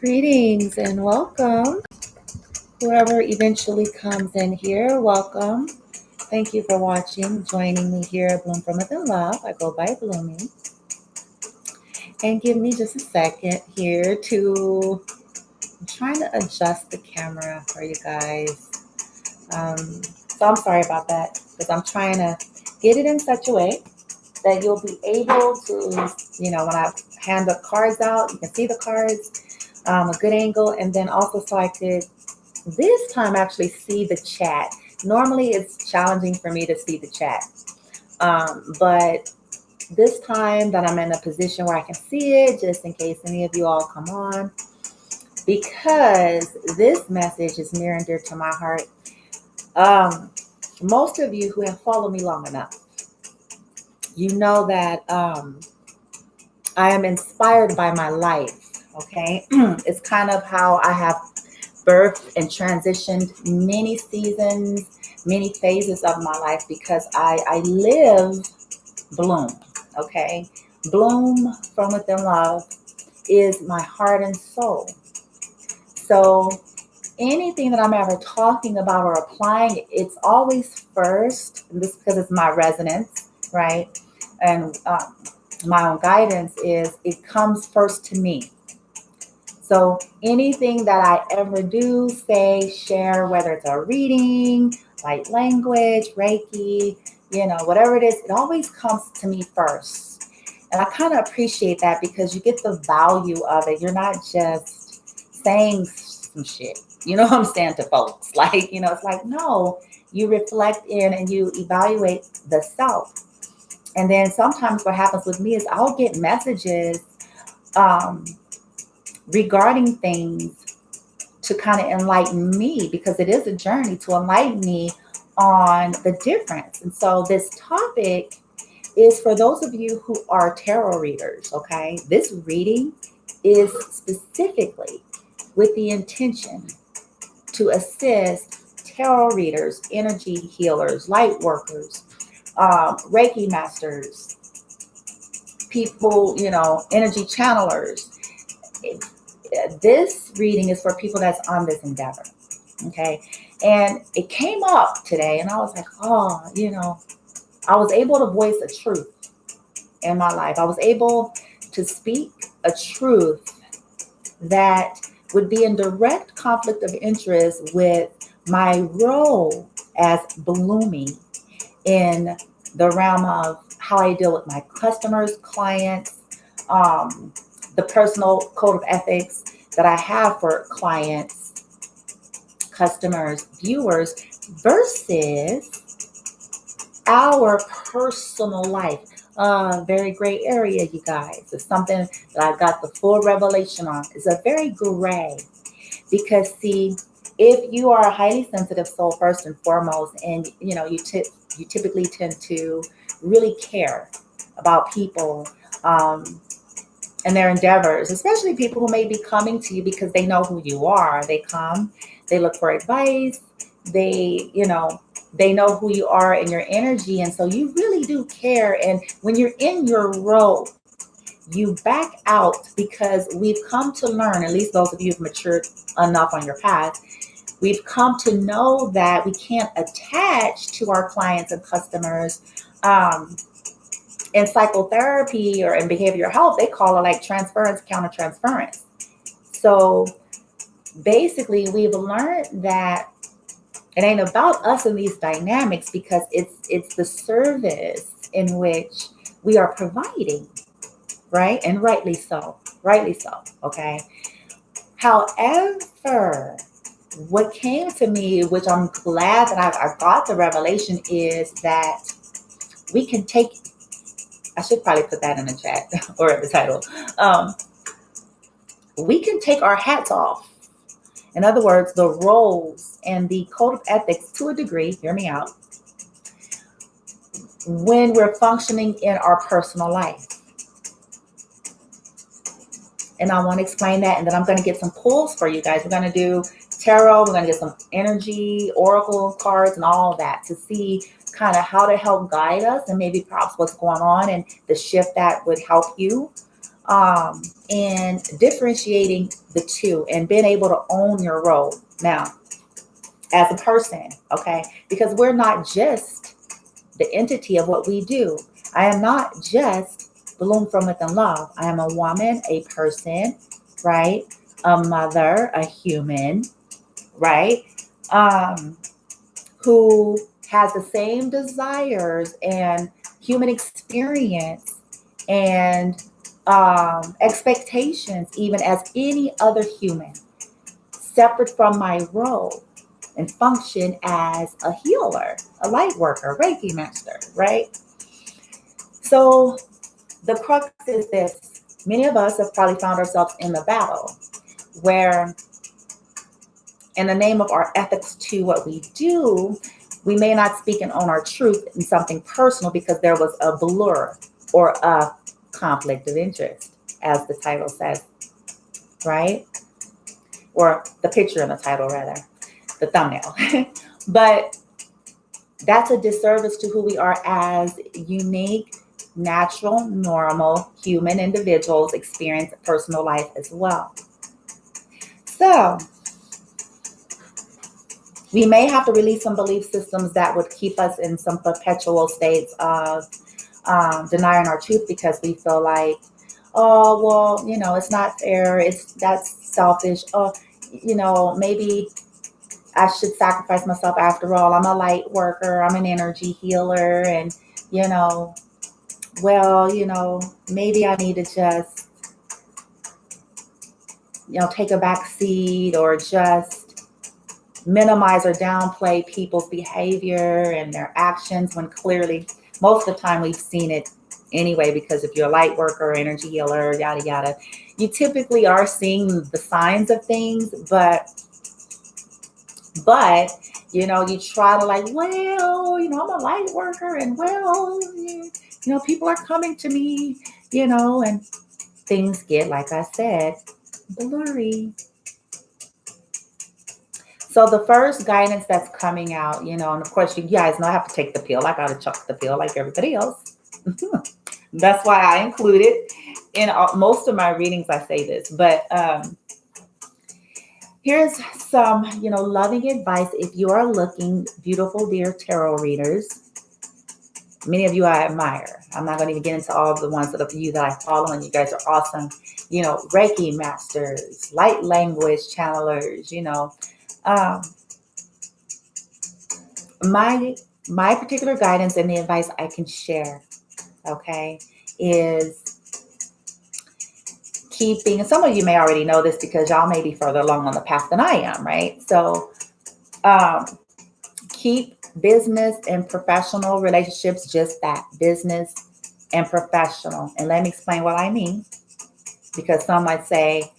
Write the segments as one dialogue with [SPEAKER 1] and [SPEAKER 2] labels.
[SPEAKER 1] Greetings and welcome. Whoever eventually comes in here, welcome. Thank you for watching, joining me here at Bloom from Within Love. I go by Blooming. And give me just a second here I'm trying to adjust the camera for you guys. So I'm sorry about that because I'm trying to get it in such a way that you'll be able to, when I hand the cards out, you can see the cards, a good angle, and then also so I could this time actually see the chat. Normally it's challenging for me to see the chat. But this time that I'm in a position where I can see it, just in case any of you all come on, because this message is near and dear to my heart. Most of you who have followed me long enough, you know that I am inspired by my life, okay? It's kind of how I have birthed and transitioned many seasons, many phases of my life because I live Bloom, okay? Bloom from Within Love is my heart and soul. So anything that I'm ever talking about or applying, it's always first, and this because it's my resonance, right? And my own guidance is it comes first to me. So anything that I ever do, say, share, whether it's a reading, light language, Reiki, whatever it is, it always comes to me first. And I kind of appreciate that because you get the value of it. You're not just saying some shit, you know what I'm saying, to folks. Like, it's like, no, you reflect in and you evaluate the self. And then sometimes what happens with me is I'll get messages regarding things to kind of enlighten me, because it is a journey to enlighten me on the difference. And so this topic is for those of you who are tarot readers, okay? This reading is specifically with the intention to assist tarot readers, energy healers, light workers, Reiki masters, people, energy channelers. This reading is for people that's on this endeavor, okay? And it came up today, and I was like, I was able to voice a truth in my life. I was able to speak a truth that would be in direct conflict of interest with my role as blooming in the realm of how I deal with my customers, clients, the personal code of ethics that I have for clients, customers, viewers, versus our personal life. Very gray area, you guys. It's something that I got the full revelation on. It's a very gray because, see, if you are a highly sensitive soul first and foremost, and you typically tend to really care about people and their endeavors, especially people who may be coming to you because they know who you are. They come, they look for advice, they know who you are and your energy. And so you really do care. And when you're in your role, you back out because we've come to learn, at least those of you who've matured enough on your path, we've come to know that we can't attach to our clients and customers. In psychotherapy or in behavioral health, they call it like transference, countertransference. So basically, we've learned that it ain't about us in these dynamics because it's the service in which we are providing, right? And rightly so, okay? However, what came to me, which I'm glad that I got the revelation, is that we can take, I should probably put that in the chat or in the title. We can take our hats off. In other words, the roles and the code of ethics to a degree, hear me out, when we're functioning in our personal life. And I want to explain that, and then I'm going to get some pulls for you guys. We're going to do tarot, we're going to get some energy, oracle cards, and all that to see kind of how to help guide us and maybe perhaps what's going on and the shift that would help you and differentiating the two and being able to own your role now as a person, okay? Because we're not just the entity of what we do. I am not just bloom from within love. I am a woman, a person, right? A mother, a human, right? Who has the same desires and human experience and expectations, even as any other human, separate from my role and function as a healer, a light worker, Reiki master, right? So the crux is this. Many of us have probably found ourselves in the battle where, in the name of our ethics to what we do, we may not speak and own our truth in something personal because there was a blur or a conflict of interest, as the title says, right? Or the picture in the title, rather, the thumbnail. But that's a disservice to who we are as unique, natural, normal, human individuals experience personal life as well. So we may have to release some belief systems that would keep us in some perpetual states of denying our truth because we feel like, oh, well, it's not fair. That's selfish. Oh, maybe I should sacrifice myself after all. I'm a light worker. I'm an energy healer. And, maybe I need to just, take a back seat or just minimize or downplay people's behavior and their actions when clearly most of the time we've seen it anyway, because if you're a light worker, energy healer, yada, yada, you typically are seeing the signs of things, but you try to like, well, I'm a light worker and people are coming to me, and things get, like I said, blurry. So the first guidance that's coming out, and of course you guys know I have to take the pill. I got to chuck the pill like everybody else. That's why I include it in most of my readings. I say this, but here's some, loving advice. If you are looking, beautiful, dear tarot readers, many of you I admire. I'm not going to even get into all the ones that you that I follow, and you guys are awesome. Reiki masters, light language channelers, my particular guidance and the advice I can share, okay, is keeping, and some of you may already know this because y'all may be further along on the path than I am, right? So keep business and professional relationships just that, business and professional. And let me explain what I mean, because some might say,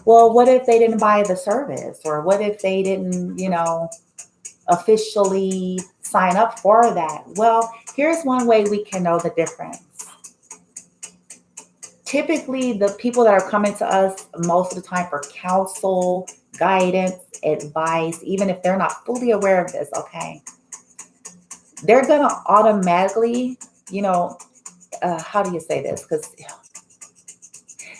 [SPEAKER 1] well, what if they didn't buy the service? Or what if they didn't, officially sign up for that? Well, here's one way we can know the difference. Typically, the people that are coming to us most of the time for counsel, guidance, advice, even if they're not fully aware of this, okay, they're going to automatically, how do you say this? Because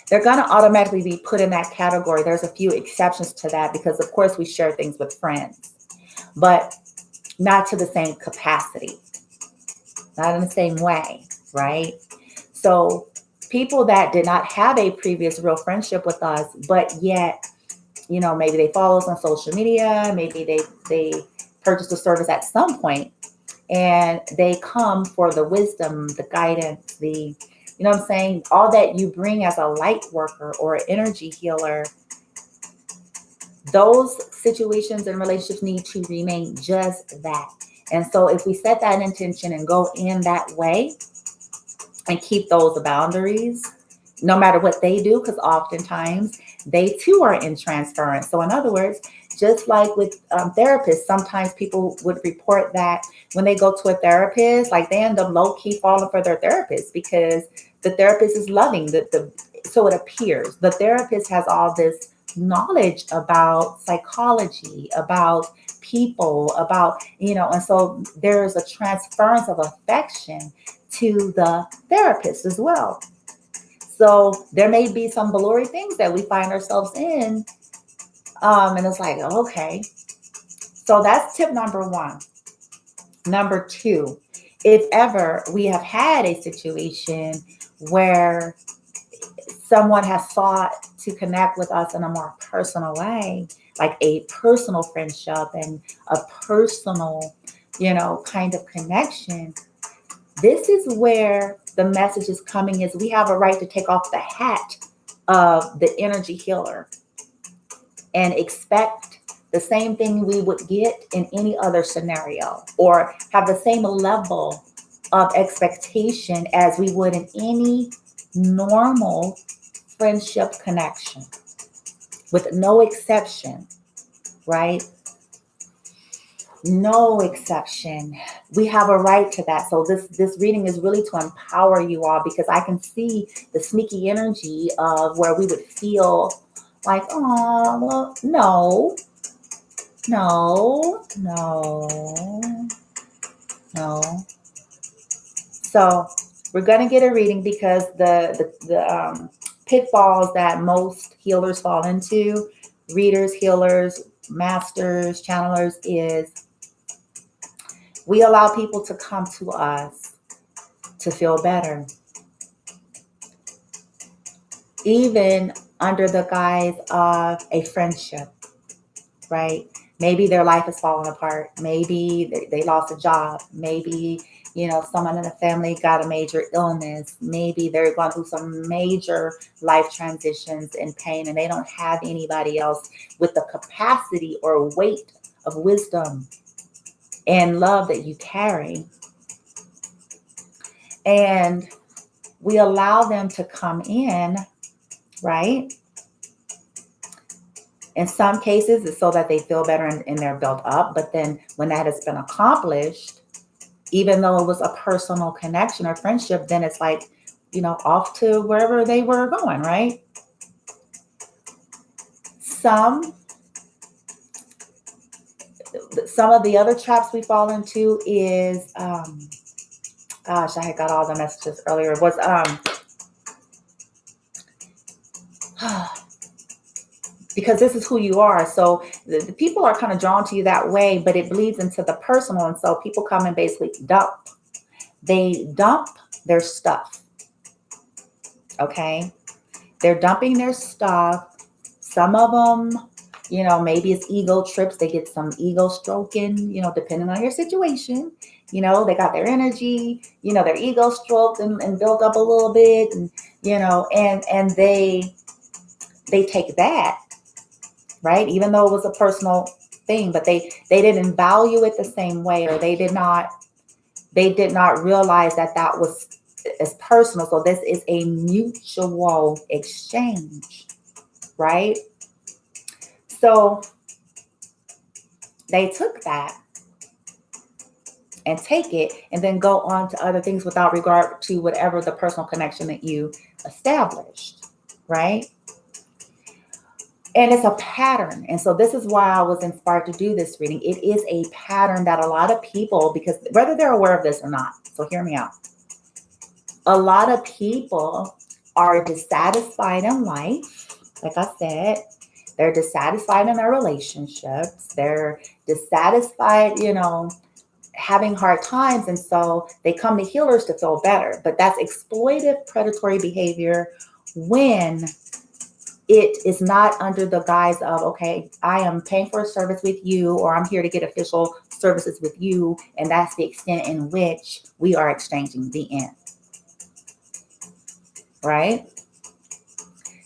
[SPEAKER 1] they're going to automatically be put in that category. There's a few exceptions to that because, of course, we share things with friends, but not to the same capacity, not in the same way, right? So people that did not have a previous real friendship with us, but yet, maybe they follow us on social media, maybe they purchased a service at some point, and they come for the wisdom, the guidance, the, what I'm saying, all that you bring as a light worker or an energy healer. Those situations and relationships need to remain just that. And so if we set that intention and go in that way and keep those boundaries, no matter what they do, because oftentimes they too are in transference. So in other words, just like with therapists, sometimes people would report that when they go to a therapist, like they end up low-key falling for their therapist because the therapist is loving. So it appears the therapist has all this knowledge about psychology, about people, about, and so there's a transference of affection to the therapist as well. So there may be some blurry things that we find ourselves in. And it's like, okay. So that's tip number one. Number two, if ever we have had a situation where someone has sought to connect with us in a more personal way, like a personal friendship and a personal, kind of connection, this is where the message is coming is we have a right to take off the hat of the energy healer and expect the same thing we would get in any other scenario, or have the same level of expectation as we would in any normal friendship connection, with no exception, right? No exception. We have a right to that. So this reading is really to empower you all, because I can see the sneaky energy of where we would feel like, oh, well, no. So we're going to get a reading, because the pitfalls that most healers fall into, readers, healers, masters, channelers, is we allow people to come to us to feel better, even under the guise of a friendship, right? Maybe their life is falling apart. Maybe they lost a job. Maybe, someone in the family got a major illness. Maybe they're going through some major life transitions and pain, and they don't have anybody else with the capacity or weight of wisdom and love that you carry. And we allow them to come in, right? In some cases, it's so that they feel better and they're built up. But then when that has been accomplished, even though it was a personal connection or friendship, then it's like, off to wherever they were going, right? Some of the other traps we fall into is, gosh, I had got all the messages earlier, was, because this is who you are. So the people are kind of drawn to you that way, but it bleeds into the personal. And so people come and basically dump their stuff. Okay. They're dumping their stuff. Some of them, maybe it's ego trips. They get some ego stroking, depending on your situation. They got their energy, their ego stroked and built up a little bit. And, and they take that, right? Even though it was a personal thing, but they didn't value it the same way, or they did not realize that was as personal. So this is a mutual exchange, right? So they took that and take it and then go on to other things without regard to whatever the personal connection that you established, right? And it's a pattern. And so this is why I was inspired to do this reading. It is a pattern that a lot of people, because whether they're aware of this or not, so hear me out. A lot of people are dissatisfied in life. Like I said, they're dissatisfied in their relationships. They're dissatisfied, having hard times. And so they come to healers to feel better. But that's exploitive, predatory behavior when it is not under the guise of, okay, I am paying for a service with you, or I'm here to get official services with you. And that's the extent in which we are exchanging, the end. Right?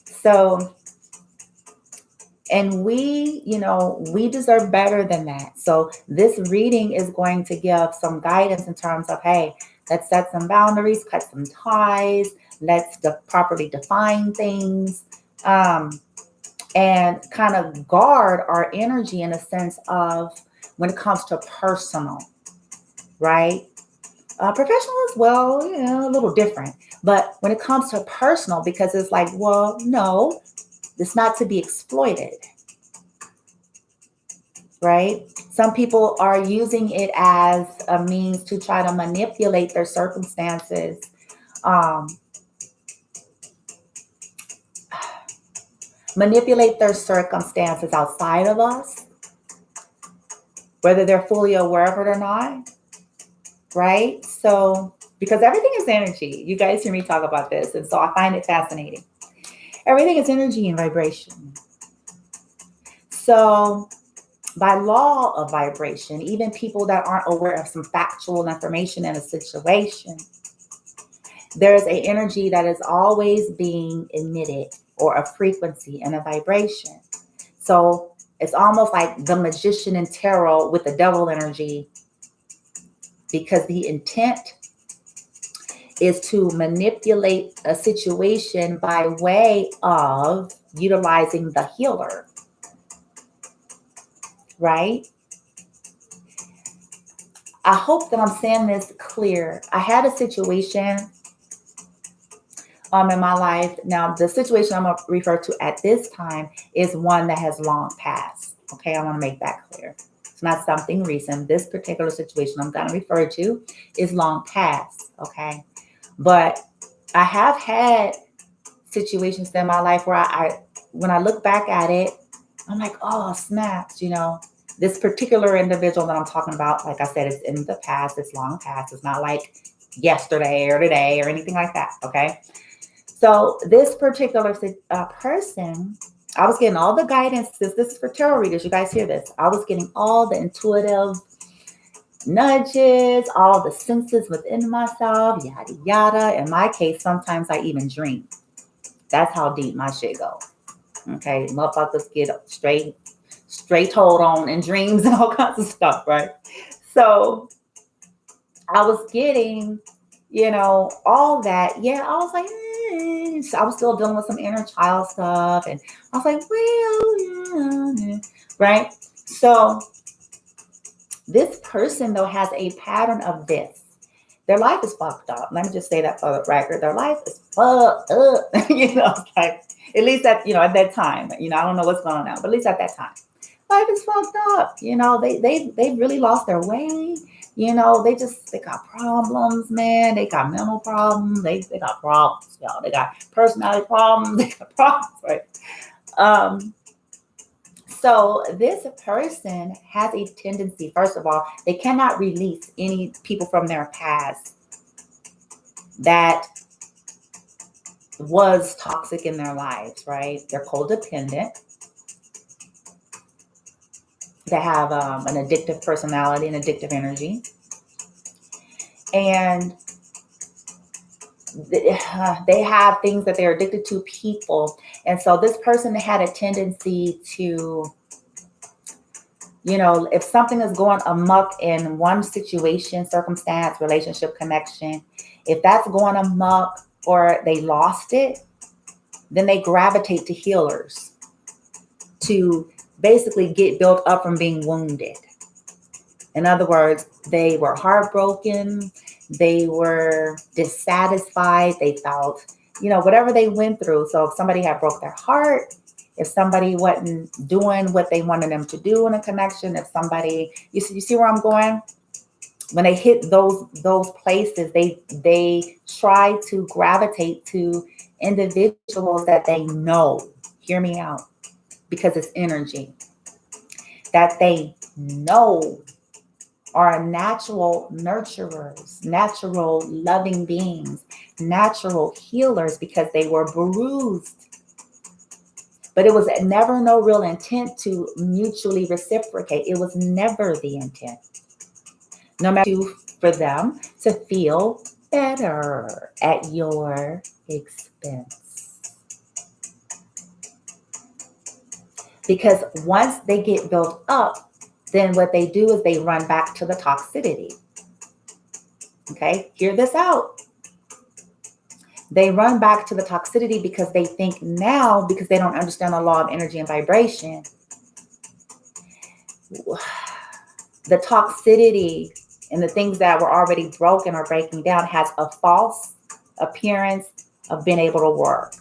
[SPEAKER 1] So, and we deserve better than that. So this reading is going to give some guidance in terms of, hey, let's set some boundaries, cut some ties, let's properly define things, and kind of guard our energy in a sense of when it comes to personal, right? Professional as well, a little different. But when it comes to personal, because it's like, well, no, it's not to be exploited, right? Some people are using it as a means to try to manipulate their circumstances, manipulate their circumstances outside of us, whether they're fully aware of it or not, right? So, because everything is energy. You guys hear me talk about this, and so I find it fascinating. Everything is energy and vibration. So, by law of vibration, even people that aren't aware of some factual information in a situation, there's an energy that is always being emitted, or a frequency and a vibration. So it's almost like the magician in tarot with the devil energy, because the intent is to manipulate a situation by way of utilizing the healer, right? I hope that I'm saying this clear. I had a situation in my life. Now, the situation I'm going to refer to at this time is one that has long passed. Okay, I want to make that clear. It's not something recent. This particular situation I'm going to refer to is long past. Okay, but I have had situations in my life where when I look back at it, I'm like, oh, snaps, this particular individual that I'm talking about, like I said, it's in the past, it's long past. It's not like yesterday or today or anything like that. Okay. So this particular person, I was getting all the guidance. This is for tarot readers. You guys hear this? I was getting all the intuitive nudges, all the senses within myself, yada, yada. In my case, sometimes I even dream. That's how deep my shit goes. Okay, motherfuckers get straight told on in dreams and all kinds of stuff, right? So I was getting, all that. Yeah, I was like, so I was still dealing with some inner child stuff. And I was like, well, yeah, right? So this person, though, has a pattern of this. Their life is fucked up. Let me just say that for the record. Their life is fucked up. Like, at least at that time. I don't know what's going on now, but at least at that time, life is fucked up. They really lost their way. They got problems, man. They got mental problems. They got problems, y'all. They got personality problems. They got problems, right? So this person has a tendency, first of all, they cannot release any people from their past that was toxic in their lives, right? They're codependent. They have an addictive personality and addictive energy. And they have things that they're addicted to, people. And so this person had a tendency to, if something is going amok in one situation, circumstance, relationship, connection, if that's going amok or they lost it, then they gravitate to healers to basically get built up from being wounded. In other words, they were heartbroken, they were dissatisfied, they felt, whatever they went through. So if somebody had broke their heart, if somebody wasn't doing what they wanted them to do in a connection, if somebody, you see where I'm going? When they hit those places, they try to gravitate to individuals that they know. Hear me out, because it's energy that they know are natural nurturers, natural loving beings, natural healers, because they were bruised. But it was never no real intent to mutually reciprocate. It was never the intent. No matter for them to feel better at your expense. Because once they get built up, then what they do is they run back to the toxicity. Okay, hear this out. They run back to the toxicity because they think now, because they don't understand the law of energy and vibration, the toxicity and the things that were already broken or breaking down has a false appearance of being able to work.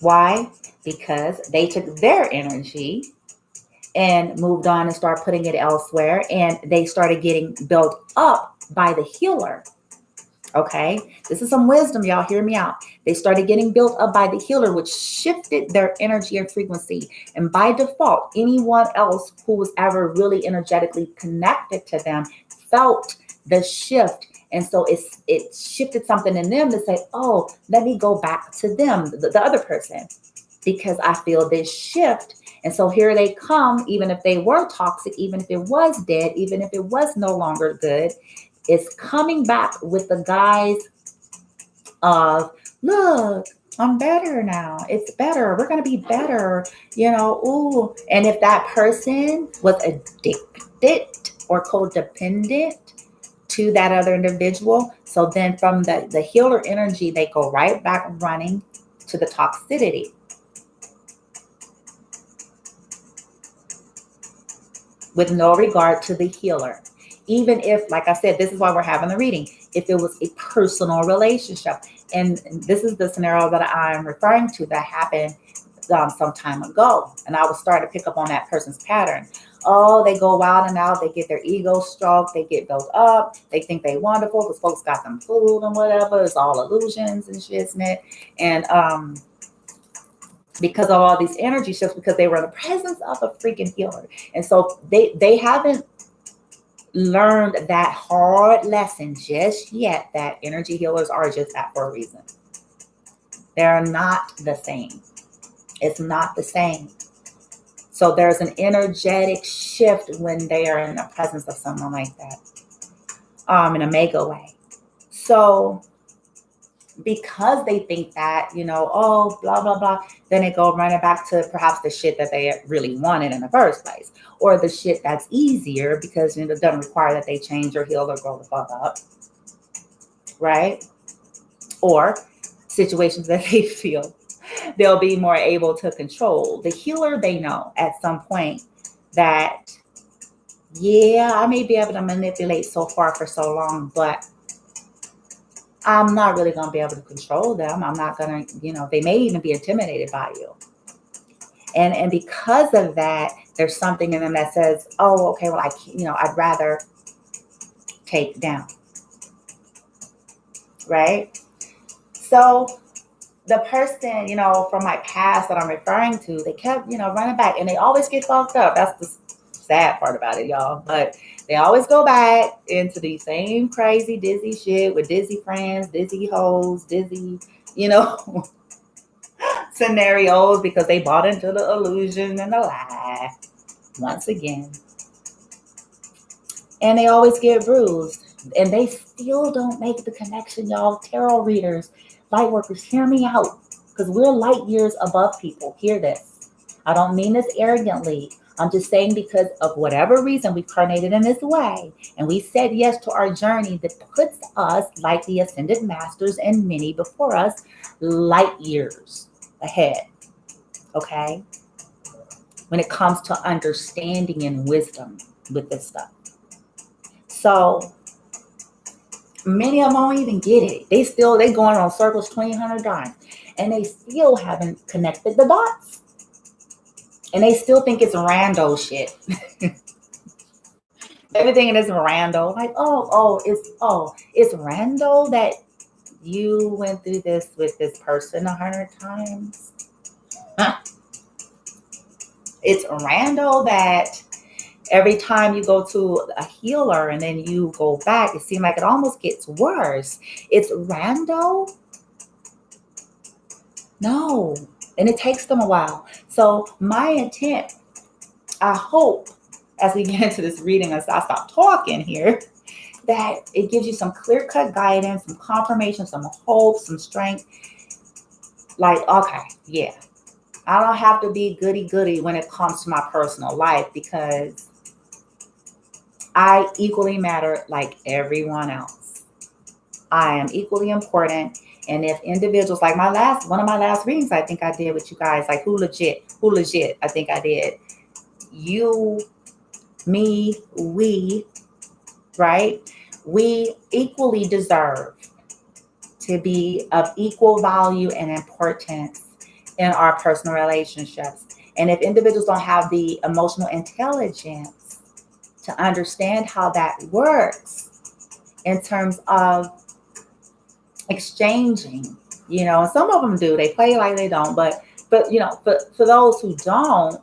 [SPEAKER 1] Why? Because they took their energy and moved on and started putting it elsewhere, and they started getting built up by the healer. Okay, this is some wisdom, y'all. Hear me out. They started getting built up by the healer, which shifted their energy and frequency. And by default, anyone else who was ever really energetically connected to them felt the shift. And so it shifted something in them to say, oh, let me go back to them, the other person, because I feel this shift. And so here they come, even if they were toxic, even if it was dead, even if it was no longer good, it's coming back with the guise of, look, I'm better now. It's better. We're going to be better. Ooh. And if that person was addicted or codependent to that other individual, so then from the healer energy, they go right back running to the toxicity. With no regard to the healer. Even if, like I said, this is why we're having the reading, if it was a personal relationship. And this is the scenario that I'm referring to that happened some time ago. And I was starting to pick up on that person's pattern. Oh, they go wild and out. They get their ego stroked. They get built up. They think they wonderful because folks got them food and whatever. It's all illusions and shit, isn't it? And because of all these energy shifts, because they were in the presence of a freaking healer. And so they haven't learned that hard lesson just yet, that energy healers are just that for a reason. They're not the same. It's not the same. So there's an energetic shift when they are in the presence of someone like that, in a mega way. So because they think that, oh, blah, blah, blah, then they go running back to perhaps the shit that they really wanted in the first place, or the shit that's easier because it doesn't require that they change or heal or grow the fuck up, right? Or situations that they feel they'll be more able to control. The healer, they know at some point that, yeah, I may be able to manipulate so far for so long, but I'm not really going to be able to control them. I'm not going to, they may even be intimidated by you. And because of that, there's something in them that says, oh, okay, well, I'd rather take down. Right? So the person, from my past that I'm referring to, they kept, running back, and they always get fucked up. That's the sad part about it, y'all. But they always go back into the same crazy, dizzy shit with dizzy friends, dizzy hoes, dizzy, scenarios, because they bought into the illusion and the lie once again. And they always get bruised. And they still don't make the connection, y'all. Tarot readers, light workers, hear me out. Because we're light years above people. Hear this. I don't mean this arrogantly. I'm just saying because of whatever reason we've carnated in this way, and we said yes to our journey that puts us, like the ascended masters and many before us, light years ahead. Okay? When it comes to understanding and wisdom with this stuff. So many of them don't even get it. They going on circles 2,100 times, and they still haven't connected the dots. And they still think it's rando shit. Everything is rando. Like, it's rando that you went through this with this person 100 times. It's rando that every time you go to a healer and then you go back, it seems like it almost gets worse. It's rando. No. And it takes them a while. So my intent, I hope, as we get into this reading, as I stop talking here, that it gives you some clear-cut guidance, some confirmation, some hope, some strength. Like, okay, yeah, I don't have to be goody-goody when it comes to my personal life, because I equally matter like everyone else. I am equally important. And if individuals, like one of my last readings, I think I did with you guys, like who legit, I think I did. You, me, we, right? We equally deserve to be of equal value and importance in our personal relationships. And if individuals don't have the emotional intelligence to understand how that works in terms of exchanging, and some of them do. They play like they don't, but for those who don't,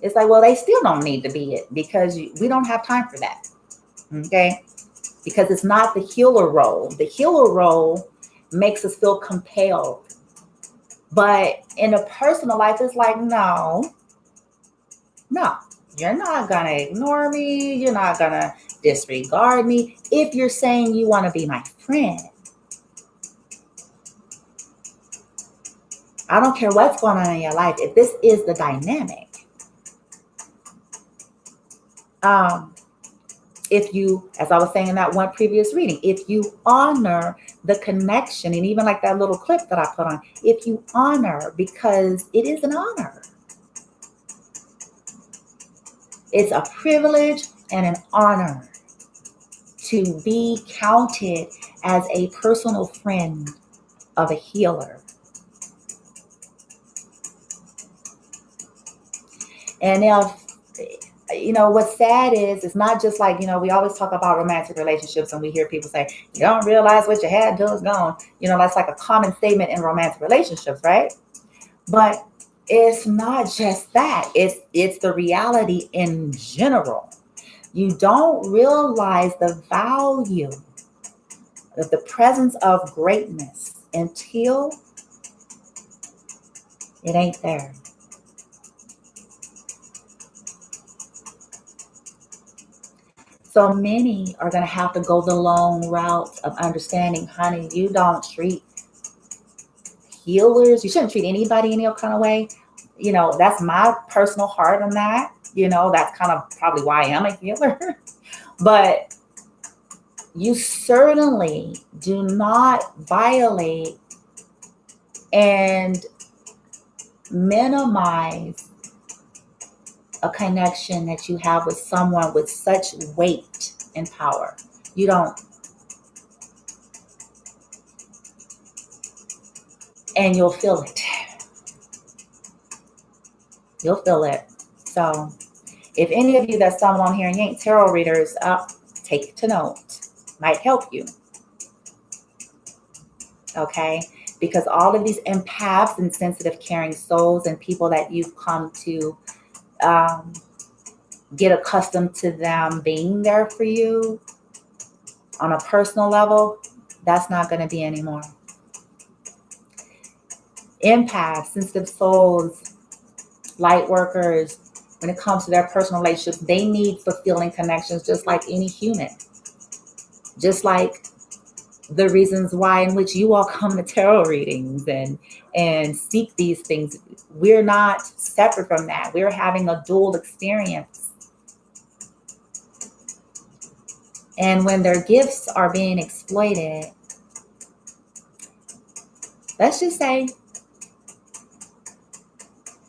[SPEAKER 1] it's like, well, they still don't need to be it because we don't have time for that. Okay? Because it's not the healer role. The healer role makes us feel compelled. But in a personal life, it's like, no, you're not going to ignore me. You're not going to disregard me. If you're saying you want to be my friend, I don't care what's going on in your life. If this is the dynamic, if you, as I was saying in that one previous reading, if you honor the connection, and even like that little clip that I put on, if you honor, because it is an honor. It's a privilege and an honor to be counted as a personal friend of a healer. And now, what's sad is, it's not just like, we always talk about romantic relationships and we hear people say, you don't realize what you had until it's gone. That's like a common statement in romantic relationships, right? But it's not just that. It's the reality in general. You don't realize the value of the presence of greatness until it ain't there. So many are going to have to go the long route of understanding, honey, you don't treat healers. You shouldn't treat anybody any kind of way. That's my personal heart on that. That's kind of probably why I am a healer. But you certainly do not violate and minimize a connection that you have with someone with such weight and power. You don't. And you'll feel it. You'll feel it. So if any of you that's someone here and you ain't tarot readers, take to note. Might help you. Okay? Because all of these empaths and sensitive, caring souls and people that you've come to get accustomed to them being there for you on a personal level, that's not going to be anymore. Empaths, sensitive souls, light workers, when it comes to their personal relationships, they need fulfilling connections just like any human. Just like the reasons why in which you all come to tarot readings and seek these things. We're not separate from that. We're having a dual experience. And when their gifts are being exploited, let's just say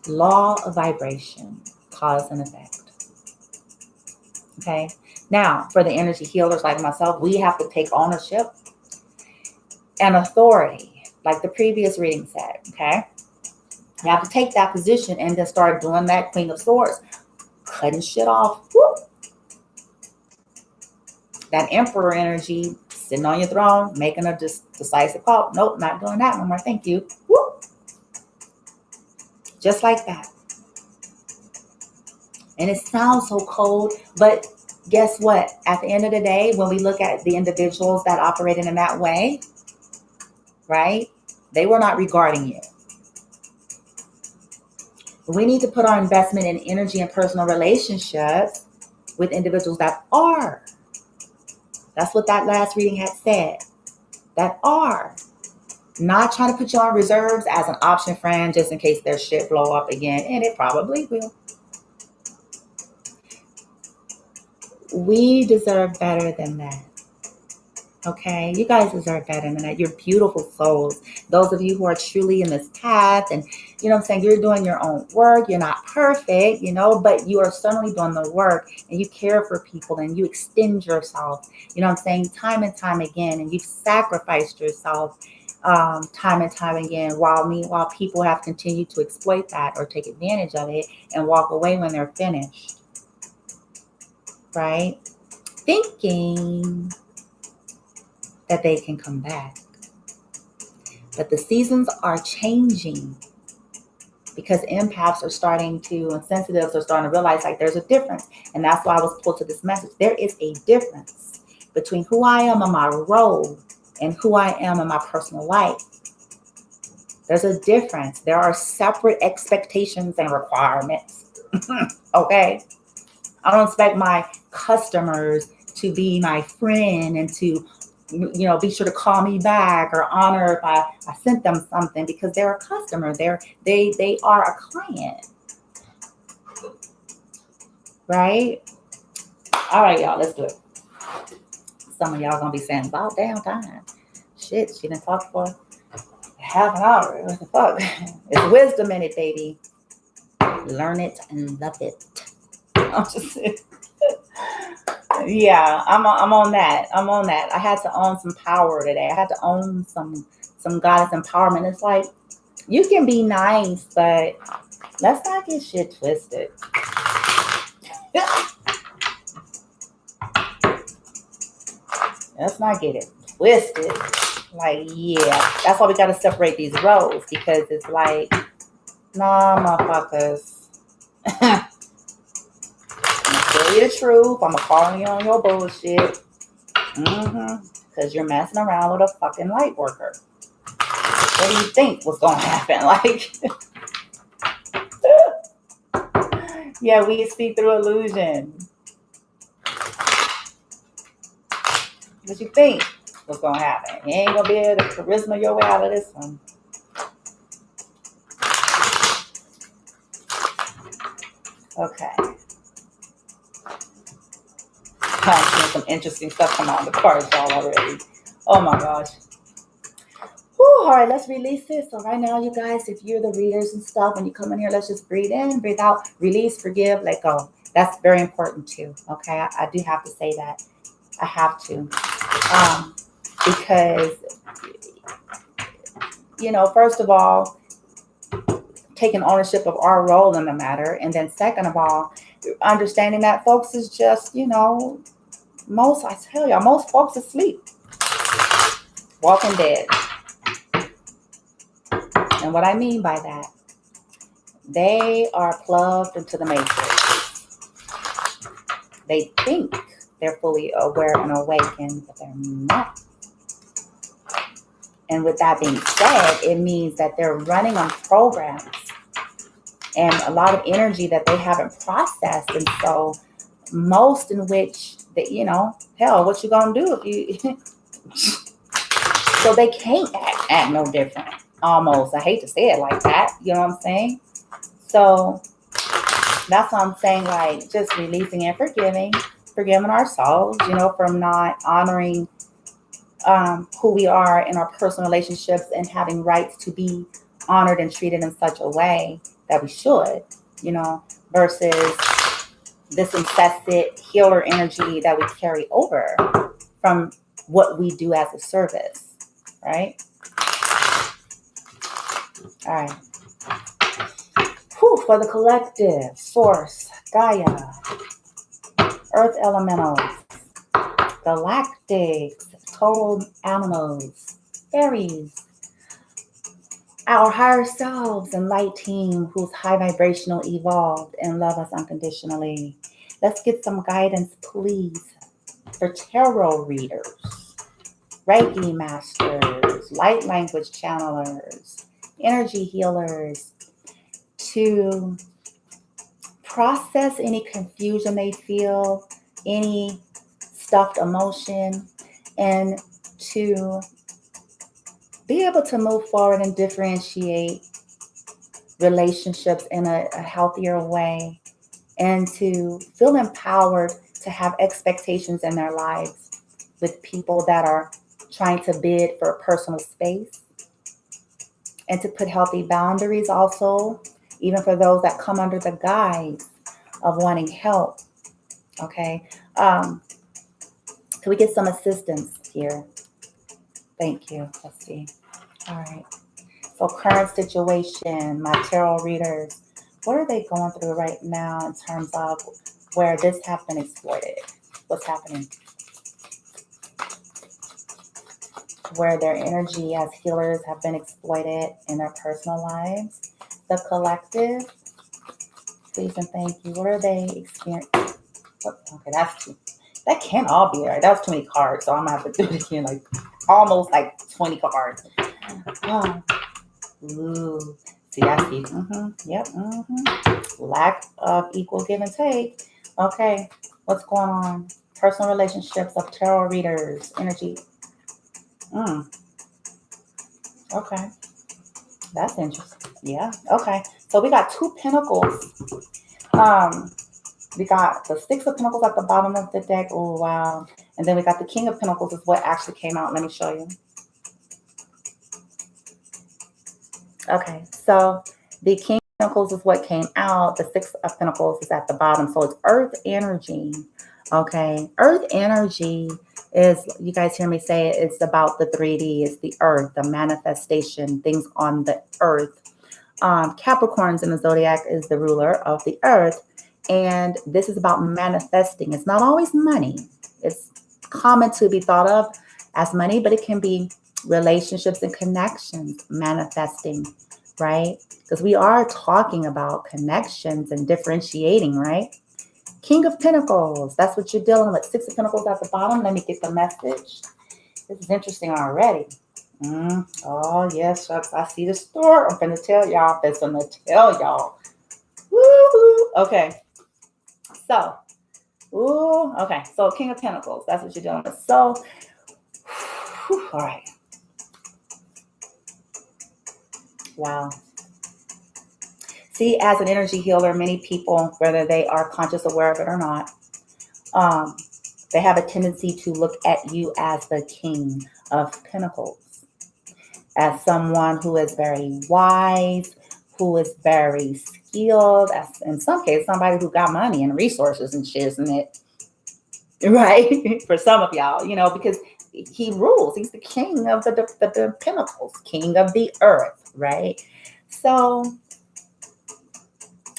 [SPEAKER 1] law of vibration, cause and effect. Okay. Now, for the energy healers like myself, we have to take ownership and authority, like the previous reading said. Okay. You have to take that position and then start doing that Queen of Swords, cutting shit off. Whoop. That Emperor energy, sitting on your throne, making a decisive call. Nope, not doing that no more. Thank you. Whoop. Just like that. And it sounds so cold, but guess what? At the end of the day, when we look at the individuals that operated in that way, right? They were not regarding you. We need to put our investment in energy and personal relationships with individuals that are. That's what that last reading had said. That are. Not trying to put you on reserves as an option friend just in case their shit blow up again. And it probably will. We deserve better than that. Okay, you guys deserve better than that. You're beautiful souls. Those of you who are truly in this path and, I'm saying, you're doing your own work. You're not perfect, but you are certainly doing the work and you care for people and you extend yourself, I'm saying, time and time again. And you've sacrificed yourself time and time again while people have continued to exploit that or take advantage of it and walk away when they're finished. Right? Thinking that they can come back. But the seasons are changing because empaths are starting to, and sensitives are starting to realize like there's a difference. And that's why I was pulled to this message. There is a difference between who I am in my role and who I am in my personal life. There's a difference. There are separate expectations and requirements. Okay? I don't expect my customers to be my friend and to, be sure to call me back or honor if I sent them something, because they're a customer. They are a client. Right? All right, y'all, let's do it. Some of y'all gonna be saying, about damn time. Shit, she didn't talk for half an hour. What the fuck? It's wisdom in it, baby. Learn it and love it. I'm just yeah, I'm on that. I'm on that. I had to own some power today. I had to own some goddess empowerment. It's like, you can be nice, but let's not get shit twisted. Let's not get it twisted. Like, yeah, that's why we got to separate these roles, because it's like, nah, motherfuckers. I'm gonna tell you the truth. I'm gonna call you on your bullshit. Because you're messing around with a fucking light worker. What do you think was gonna happen? Like, yeah, we see through illusion. What you think was gonna happen? You ain't gonna be able to charisma your way out of this one. Okay. I've seen some interesting stuff come out of the cards, y'all, already. Oh my gosh. Whew, all right, let's release this. So right now, you guys, if you're the readers and stuff, when you come in here, let's just breathe in, breathe out, release, forgive, let go. That's very important too. Okay, I do have to say that. I have to. Because, first of all, taking ownership of our role in the matter. And then second of all, understanding that folks is just, most folks asleep. Walking dead. And what I mean by that, they are plugged into the matrix. They think they're fully aware and awakened, but they're not. And with that being said, it means that they're running on programs and a lot of energy that they haven't processed. And so most in which, hell, what you gonna do if you... So they can't act no different, almost. I hate to say it like that, you know what I'm saying? So that's what I'm saying, like, just releasing and forgiving ourselves, from not honoring who we are in our personal relationships and having rights to be honored and treated in such a way that we should, versus this incessant healer energy that we carry over from what we do as a service, right? All right. Whew, for the collective, Source, Gaia, Earth Elementals, Galactics, Total Animals, Fairies, our higher selves and light team who's high vibrational, evolved, and love us unconditionally. Let's get some guidance, please, for tarot readers, Reiki masters, light language channelers, energy healers, to process any confusion they feel, any stuffed emotion, and to be able to move forward and differentiate relationships in a healthier way, and to feel empowered to have expectations in their lives with people that are trying to bid for personal space, and to put healthy boundaries also, even for those that come under the guise of wanting help. Okay. Can we get some assistance here? Thank you. Let's see. All right. So current situation, my tarot readers, what are they going through right now in terms of where this has been exploited? What's happening? where their energy as healers have been exploited in their personal lives. The collective, please and thank you. What are they experiencing? Okay, that's too. That can't all be right. That was too many cards, so I'm gonna have to do it again. Like almost like 20 cards. Oh, ooh. See, I see. Yep. Lack of equal give and take. Okay, what's going on? Personal relationships of tarot readers. Energy. Okay, that's interesting. Yeah. Okay. So we got 2 pentacles. We got the 6 of Pentacles at the bottom of the deck. Oh, wow. And then we got the King of Pentacles is what actually came out. Let me show you. Okay, so the King of Pentacles is what came out. The 6 of Pentacles is at the bottom. So it's Earth energy. Okay, Earth energy is, you guys hear me say it, it's about the 3D. It's the Earth, the manifestation, things on the Earth. Capricorns in the zodiac is the ruler of the Earth. And this is about manifesting. It's not always money. It's common to be thought of as money, but it can be relationships and connections manifesting, right? Because we are talking about connections and differentiating, right? King of Pentacles, that's what you're dealing with. 6 of Pentacles at the bottom. Let me get the message. This is interesting already. Oh, yes, shucks. I see the store. I'm going to tell y'all. I'm going to tell y'all. Woo-hoo. Okay. So, okay. So, King of Pentacles, that's what you're dealing with. So, all right. Wow. See, as an energy healer, many people, whether they are conscious aware of it or not, they have a tendency to look at you as the King of Pentacles, as someone who is very wise, who is very skilled, as in some cases, somebody who got money and resources and shit, isn't it? Right? For some of y'all, because he rules. He's the king of the pentacles, king of the earth, right? So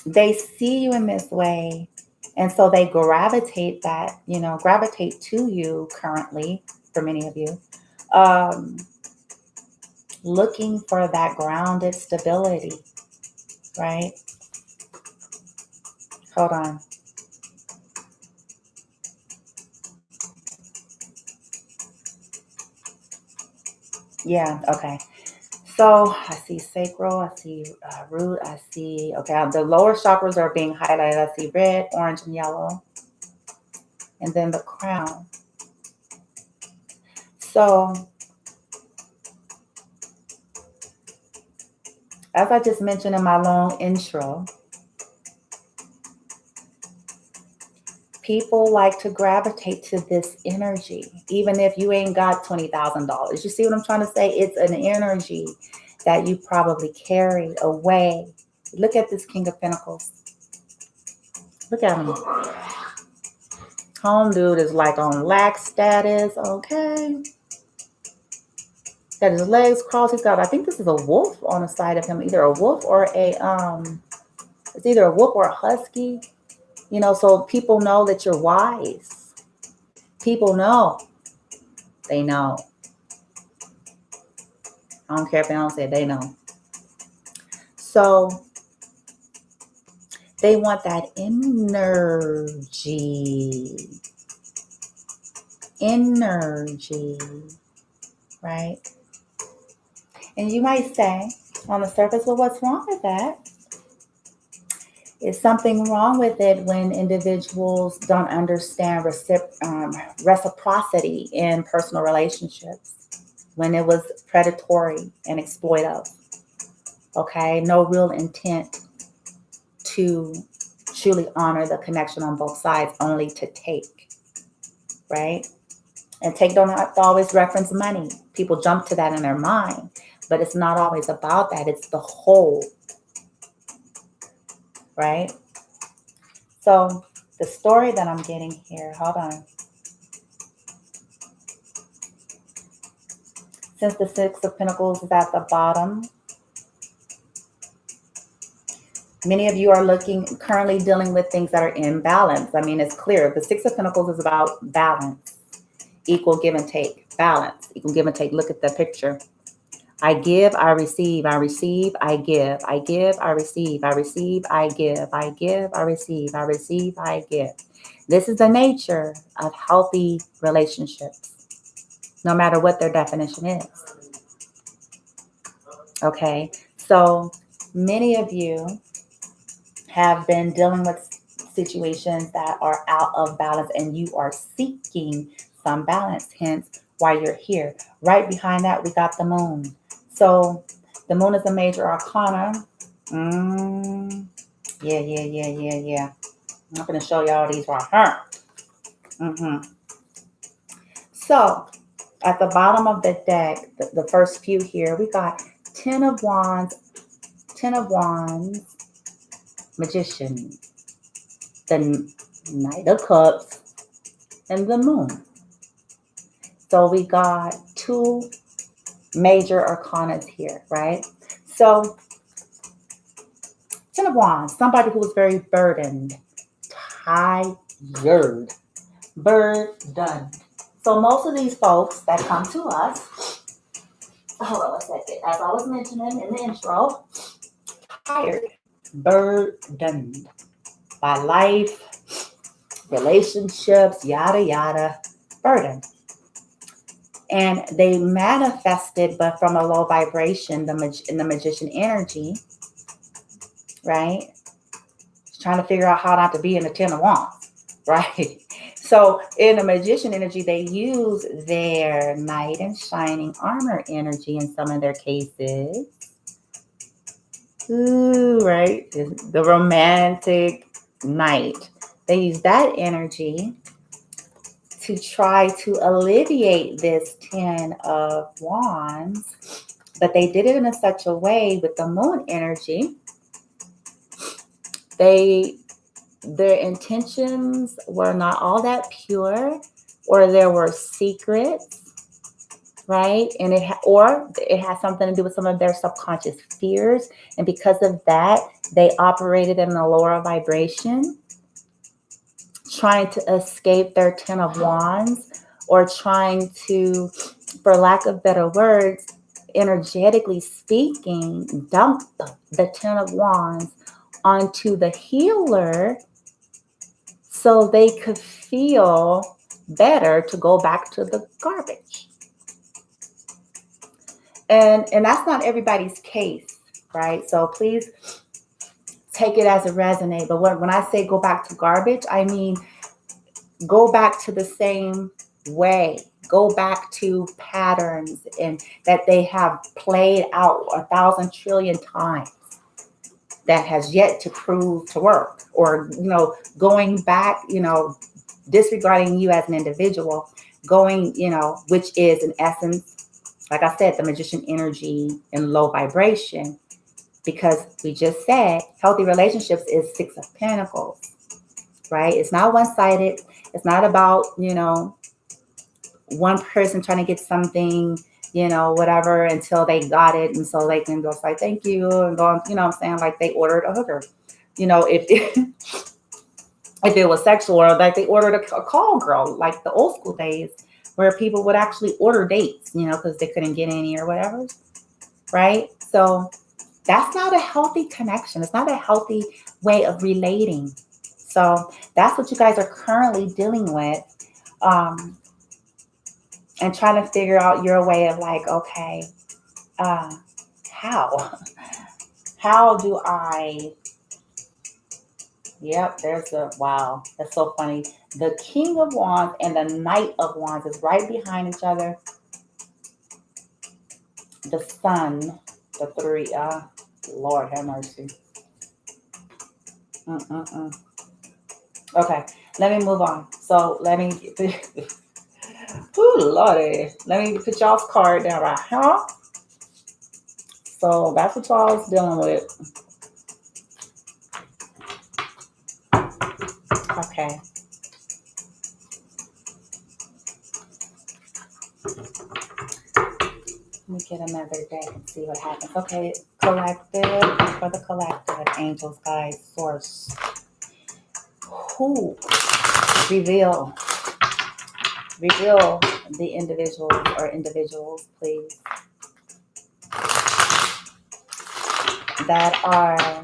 [SPEAKER 1] they see you in this way. And so they gravitate to you currently, for many of you, looking for that grounded stability, right? Hold on. Yeah, okay. So I see sacral, I see root, I see, okay, the lower chakras are being highlighted. I see red, orange, and yellow. And then the crown. So as I just mentioned in my long intro, people like to gravitate to this energy, even if you ain't got $20,000. You see what I'm trying to say? It's an energy that you probably carried away. Look at this King of Pentacles. Look at him. Home dude is like on lax status, okay? Got his legs crossed. He's got, I think this is a wolf on the side of him, either a wolf or it's either a wolf or a husky. So people know that you're wise. People know. They know. I don't care if they don't say it, they know. So they want that energy, right? And you might say on the surface, well, what's wrong with that? Is something wrong with it when individuals don't understand reciprocity in personal relationships, when it was predatory and exploitive? Okay, no real intent to truly honor the connection on both sides, only to take, right? And take don't have to always reference money. People jump to that in their mind, but it's not always about that. It's the whole, right? So the story that I'm getting here, hold on. Since the 6 of Pentacles is at the bottom, many of you are currently dealing with things that are imbalance. I mean, it's clear. The 6 of Pentacles is about balance, equal give and take, balance. You can give and take. Look at the picture. I give, I receive, I receive, I give, I give, I receive, I receive, I give, I give, I receive, I receive, I give. This is the nature of healthy relationships, no matter what their definition is. Okay, so many of you have been dealing with situations that are out of balance and you are seeking some balance, hence why you're here. Right behind that, we got the moon. So the moon is a major arcana. Yeah. I'm going to show y'all these right here. So at the bottom of the deck, the first few here, we got 10 of Wands, Magician, the Knight of Cups, and the Moon. So we got 2 major arcanas here, right? So 10 of Wands, somebody who is very burdened, tired, burdened. So most of these folks that come to us, hold on a second, as I was mentioning in the intro, tired, burdened by life, relationships, yada, yada, burdened. And they manifested, but from a low vibration, in the magician energy, right? Trying to figure out how not to be in the 10 of Wands, right? So in the magician energy, they use their knight and shining armor energy in some of their cases. Ooh, right? The romantic knight. They use that energy to try to alleviate this 10 of Wands, but they did it in such a way with the moon energy. Their intentions were not all that pure, or there were secrets, right? And it has something to do with some of their subconscious fears, and because of that, they operated in a lower vibration, trying to escape their 10 of Wands, or trying to, for lack of better words, energetically speaking, dump the 10 of Wands onto the healer so they could feel better to go back to the garbage. And that's not everybody's case, right? So please take it as a resonate. But when I say go back to garbage, I mean go back to the same way. Go back to patterns and that they have played out 1,000 trillion times that has yet to prove to work. Or, going back, disregarding you as an individual, going, which is in essence, like I said, the magician energy in low vibration, because we just said healthy relationships is 6 of Pentacles, right? It's not one-sided. It's not about, one person trying to get something, whatever, until they got it. And so they can go say, thank you. And go, what I'm saying? Like they ordered a hooker, if it was sexual, or like they ordered a call girl, like the old school days where people would actually order dates, because they couldn't get any or whatever. Right. So that's not a healthy connection. It's not a healthy way of relating. So that's what you guys are currently dealing with. And trying to figure out your way of like, okay, how do I, wow, that's so funny. The King of Wands and the Knight of Wands is right behind each other. The Sun, the 3, Lord have mercy. Okay, let me move on. So let me, Lordy, let me put y'all's card down right here. So that's what y'all's dealing with. Okay. Let me get another deck and see what happens. Okay, collective, for the collective, angels, guides, source. Who? Reveal. Reveal the individuals or individuals, please, that are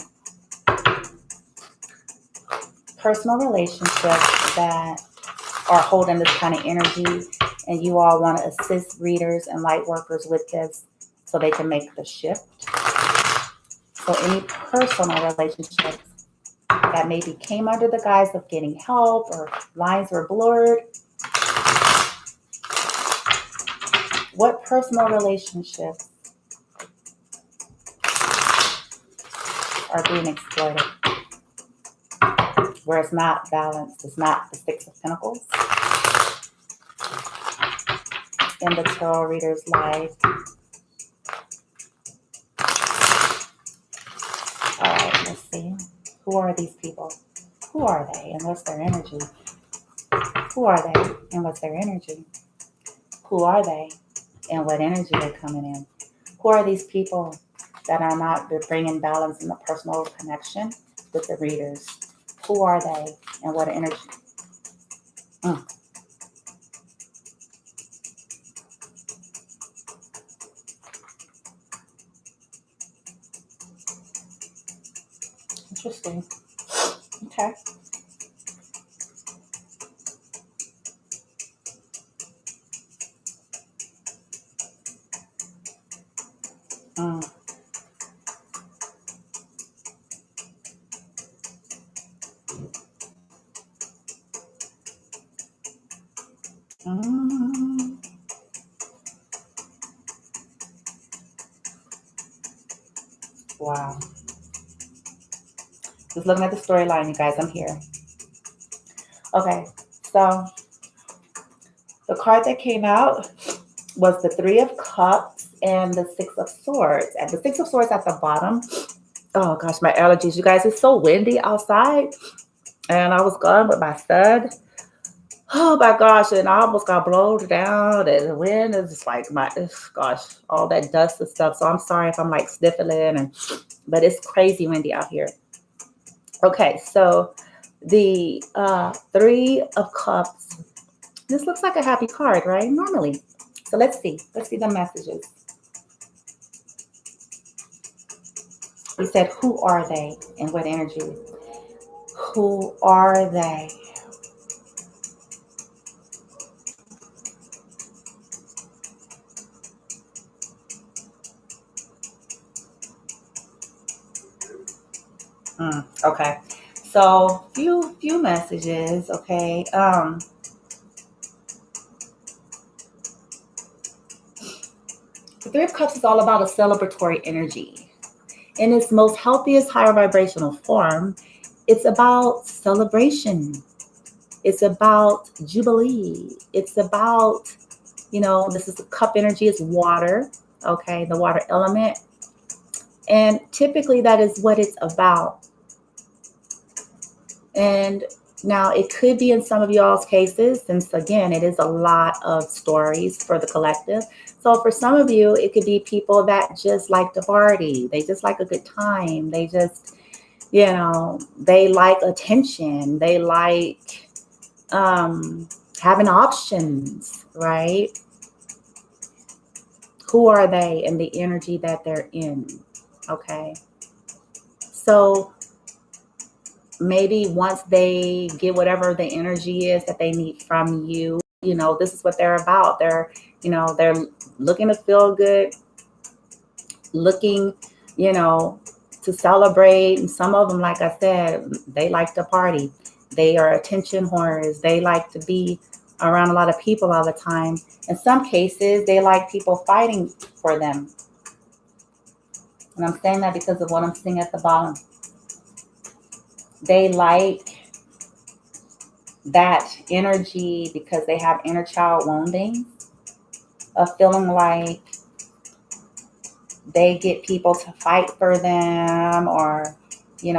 [SPEAKER 1] personal relationships that are holding this kind of energy, and you all want to assist readers and light workers with this so they can make the shift. So any personal relationships that maybe came under the guise of getting help or lines were blurred. What personal relationships are being exploited? Where it's not balanced, it's not the Six of Pentacles in the tarot reader's life. All right, let's see. Who are these people? Who are they and what's their energy? Who are they and what's their energy? Who are they and what energy they're coming in? Who are these people that are not bringing balance in the personal connection with the readers? Who are they and what energy? Interesting. Okay. Wow. Just looking at the storyline, you guys, I'm here. Okay, so the card that came out was the Three of Cups and the Six of Swords. And the Six of Swords at the bottom. Oh gosh, my allergies, you guys. It's so windy outside. And I was gone with my son. Oh my gosh, and I almost got blown down. And the wind is just like gosh, all that dust and stuff. So I'm sorry if I'm like sniffling, but it's crazy windy out here. Okay, so the Three of Cups. This looks like a happy card, right? Normally. So let's see. Let's see the messages. We said, who are they and what energy? Who are they? Okay. So few messages. Okay. The Three of Cups is all about a celebratory energy. In its most healthiest, higher vibrational form, it's about celebration. It's about jubilee. It's about, this is the cup energy, it's water, okay, the water element. And typically that is what it's about. And now it could be in some of y'all's cases, since again, it is a lot of stories for the collective. So for some of you, it could be people that just like to party. They just like a good time. They just, they like attention. They like having options, right? Who are they and the energy that they're in? Okay. So maybe once they get whatever the energy is that they need from you, this is what they're about. They're looking to feel good, looking, to celebrate. And some of them, like I said, they like to party. They are attention whores. They like to be around a lot of people all the time. In some cases, they like people fighting for them. And I'm saying that because of what I'm seeing at the bottom. They like that energy because they have inner child wounding of feeling like they get people to fight for them, or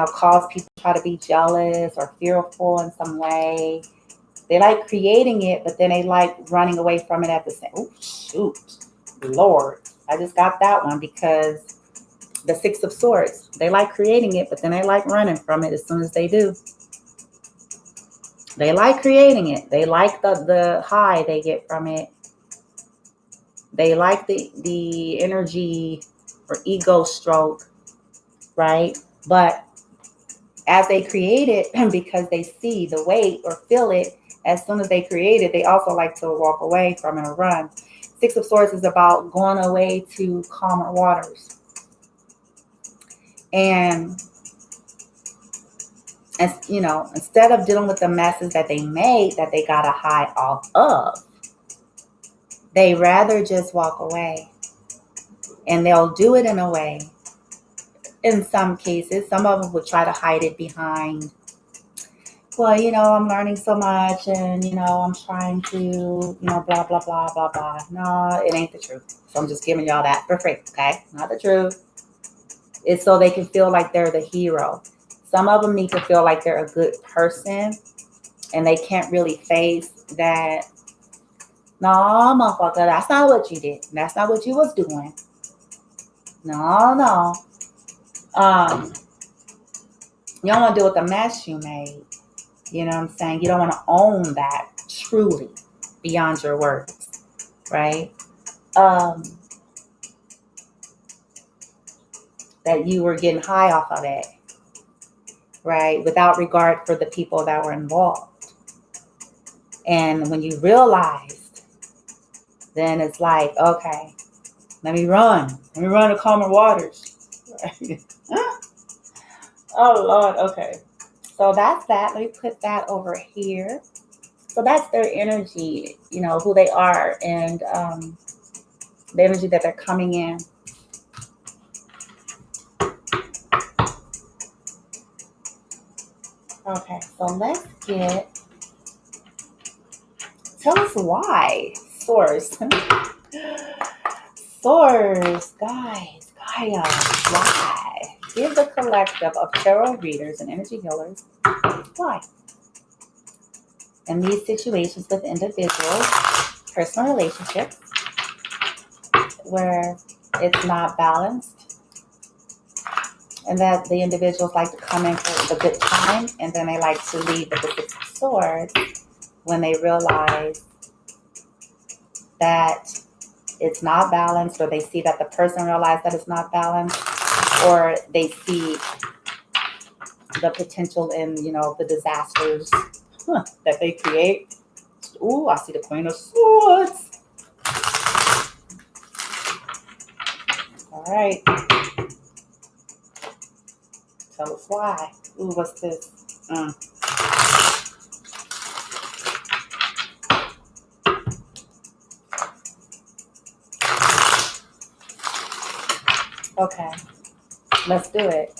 [SPEAKER 1] cause people to try to be jealous or fearful in some way. They like creating it, but then they like running away from it at the same. Oh shoot, Lord, I just got that one because the Six of Swords. They like creating it, but then they like running from it as soon as they do. They like creating it. They like the high they get from it. They like the energy or ego stroke, right? But as they create it, because they see the weight or feel it, as soon as they create it, they also like to walk away from it or run. Six of Swords is about going away to calmer waters. And as you know, instead of dealing with the messes that they made that they got a high off of, they rather just walk away. And they'll do it in a way, in some cases, some of them would try to hide it behind, well, I'm learning so much and, I'm trying to, blah, blah, blah, blah, blah. No, it ain't the truth. So I'm just giving y'all that for free, okay? Not the truth. It's so they can feel like they're the hero. Some of them need to feel like they're a good person and they can't really face that. No, motherfucker, that's not what you did. That's not what you was doing. No. You don't want to deal with the mess you made. You know what I'm saying? You don't want to own that truly beyond your words, right? That you were getting high off of it, right? Without regard for the people that were involved. And when you realized, then it's like, okay, let me run to calmer waters. Right? Oh, Lord, okay. So that's that. Let me put that over here. So that's their energy, who they are and the energy that they're coming in. Okay, so let's tell us why. Source. Source, guys, Gaia, why? Give the collective of tarot readers and energy healers why. In these situations with individuals, personal relationships, where it's not balanced, and that the individuals like to come in for the good time, and then they like to leave with the Six of Swords when they realize that it's not balanced, or they see that the person realizes that it's not balanced, or they see the potential in, the disasters that they create. Ooh, I see the Queen of Swords. All right. Tell us why. Ooh, what's this? Okay, let's do it.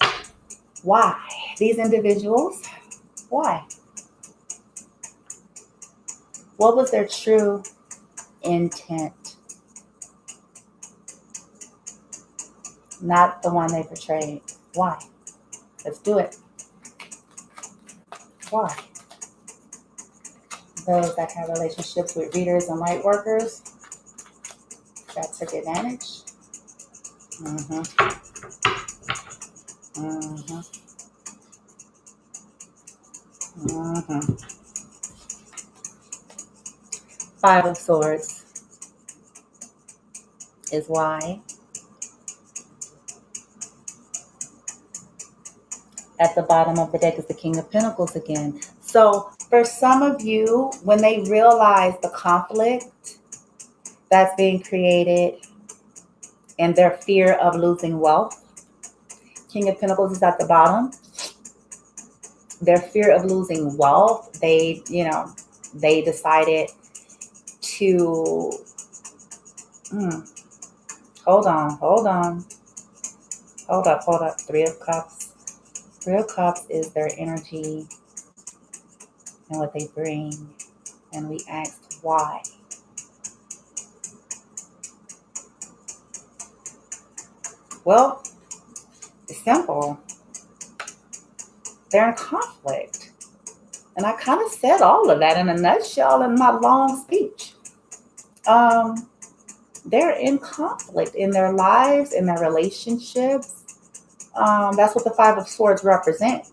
[SPEAKER 1] Why? These individuals, why? What was their true intent? Not the one they portrayed. Why? Let's do it. Why? Those that have relationships with readers and light workers that took advantage. Five of Swords is why. At the bottom of the deck is the King of Pentacles again. So for some of you, when they realize the conflict that's being created and their fear of losing wealth, King of Pentacles is at the bottom. Their fear of losing wealth, they decided to, hold up. Three of Cups. Three of Cups is their energy and what they bring. And we asked why. Well, it's simple. They're in conflict. And I kind of said all of that in a nutshell in my long speech. They're in conflict in their lives, in their relationships. That's what the Five of Swords represent.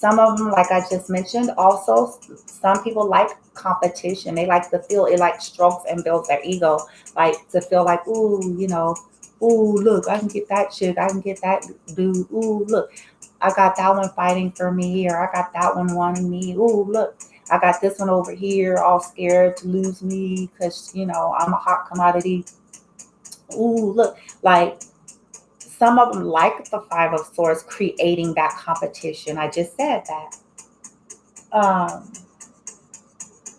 [SPEAKER 1] Some of them, like I just mentioned, also some people like competition. They like to feel it, like strokes and builds their ego, like to feel like, ooh, ooh, look, I can get that chick, I can get that dude. Ooh, look, I got that one fighting for me, or I got that one wanting me. Ooh, look, I got this one over here, all scared to lose me because I'm a hot commodity. Ooh, look, like some of them like the Five of Swords, creating that competition. I just said that. Um,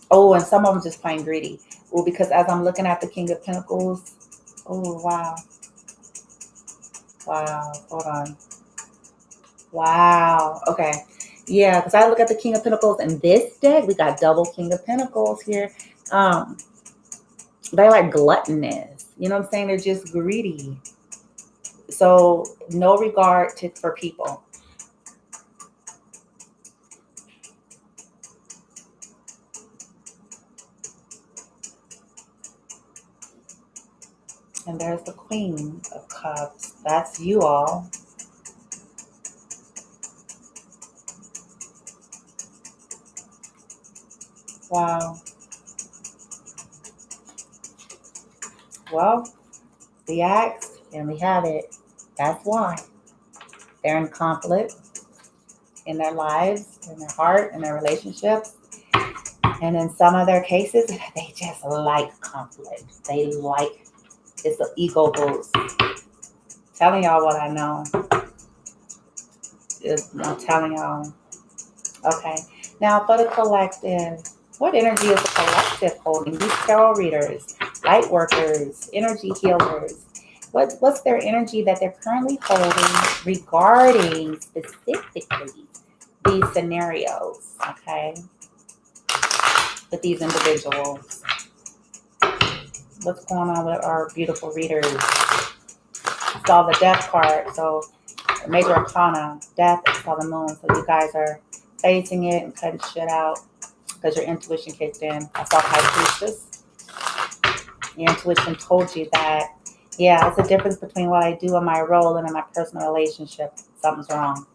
[SPEAKER 1] oh, and some of them just plain greedy. Well, because as I'm looking at the King of Pentacles, oh, wow. Wow. Hold on. Wow. Okay. Yeah, because I look at the King of Pentacles in this deck, we got double King of Pentacles here. Um, they're like gluttonous. You know what I'm saying? They're just greedy. So no regard for people. And there's the Queen of Cups. That's you all. Wow. Well, we asked and we have it. That's why. They're in conflict in their lives, in their heart, in their relationships. And in some of their cases, they just like conflict. They like, it's an ego boost. Telling y'all what I know. I'm telling y'all. Okay. Now for the collective. What energy is the collective holding? These tarot readers, light workers, energy healers. What's their energy that they're currently holding regarding specifically these scenarios, okay, with these individuals? What's going on with our beautiful readers? Saw the death card, so major arcana, death, and saw the moon. So you guys are facing it and cutting shit out because your intuition kicked in. I saw High Priestess. Your intuition told you that, yeah, it's a difference between what I do in my role and in my personal relationship. Something's wrong.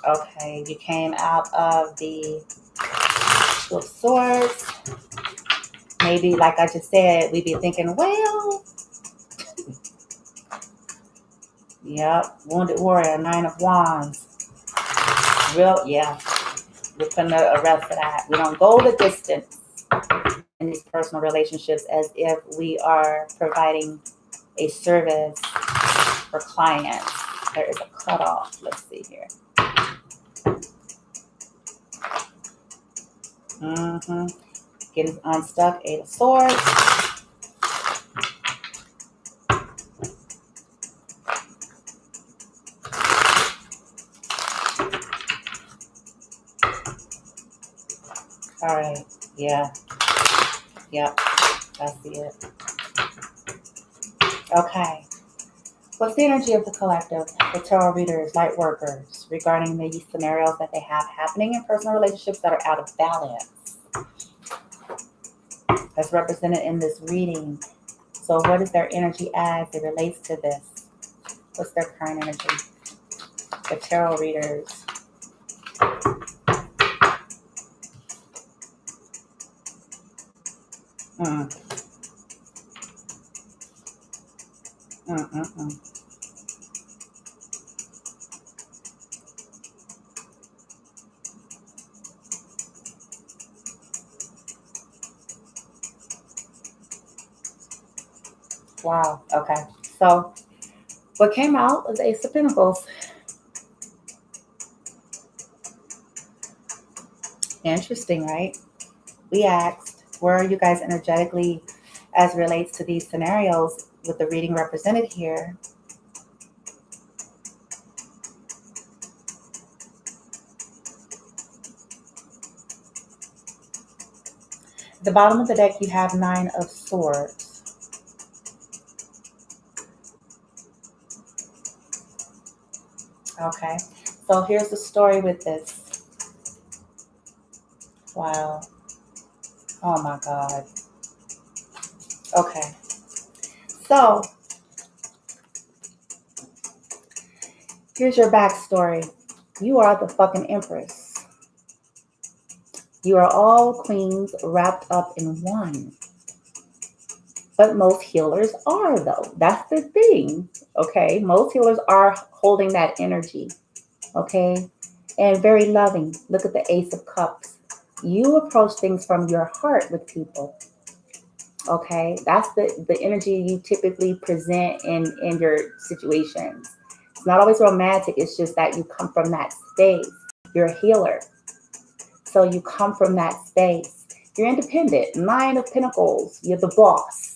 [SPEAKER 1] Okay, you came out of the Two of Swords. Maybe, like I just said, we'd be thinking, well, yep, Wounded Warrior, Nine of Wands. Real, yeah, we're putting a rest to that. We don't go the distance in these personal relationships as if we are providing a service for clients. There is a cutoff. Let's see here. Getting unstuck, Eight of Swords. All right. Yeah. Yep. I see it. Okay. What's the energy of the collective, the tarot readers, light workers, regarding the scenarios that they have happening in personal relationships that are out of balance? That's represented in this reading. So what is their energy as it relates to this? What's their current energy? The tarot readers. Mm. Wow. Okay. So what came out was Ace of Pentacles. Interesting, right? We asked, where are you guys energetically as relates to these scenarios with the reading represented here? At the bottom of the deck, you have Nine of Swords. Okay, so here's the story with this. Wow. Oh my God. Okay, so here's your backstory. You are the fucking Empress. You are all queens wrapped up in one. But most healers are, though. That's the thing. Okay. Most healers are holding that energy. Okay. And very loving. Look at the Ace of Cups. You approach things from your heart with people. Okay. That's the energy you typically present in your situations. It's not always romantic. It's just that you come from that space. You're a healer. So you come from that space. You're independent. Nine of Pentacles. You're the boss.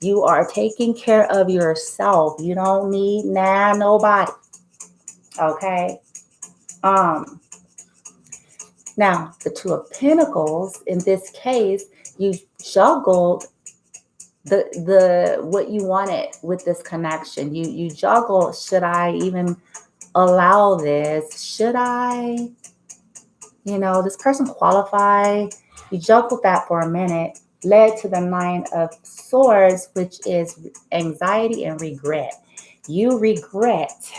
[SPEAKER 1] You are taking care of yourself. You don't need nobody. Okay. Now the Two of Pentacles. In this case, you juggled the what you wanted with this connection. You juggle. Should I even allow this? Should I? This person qualify? You juggled that for a minute, led to the Nine of Swords, which is anxiety and regret. You regret.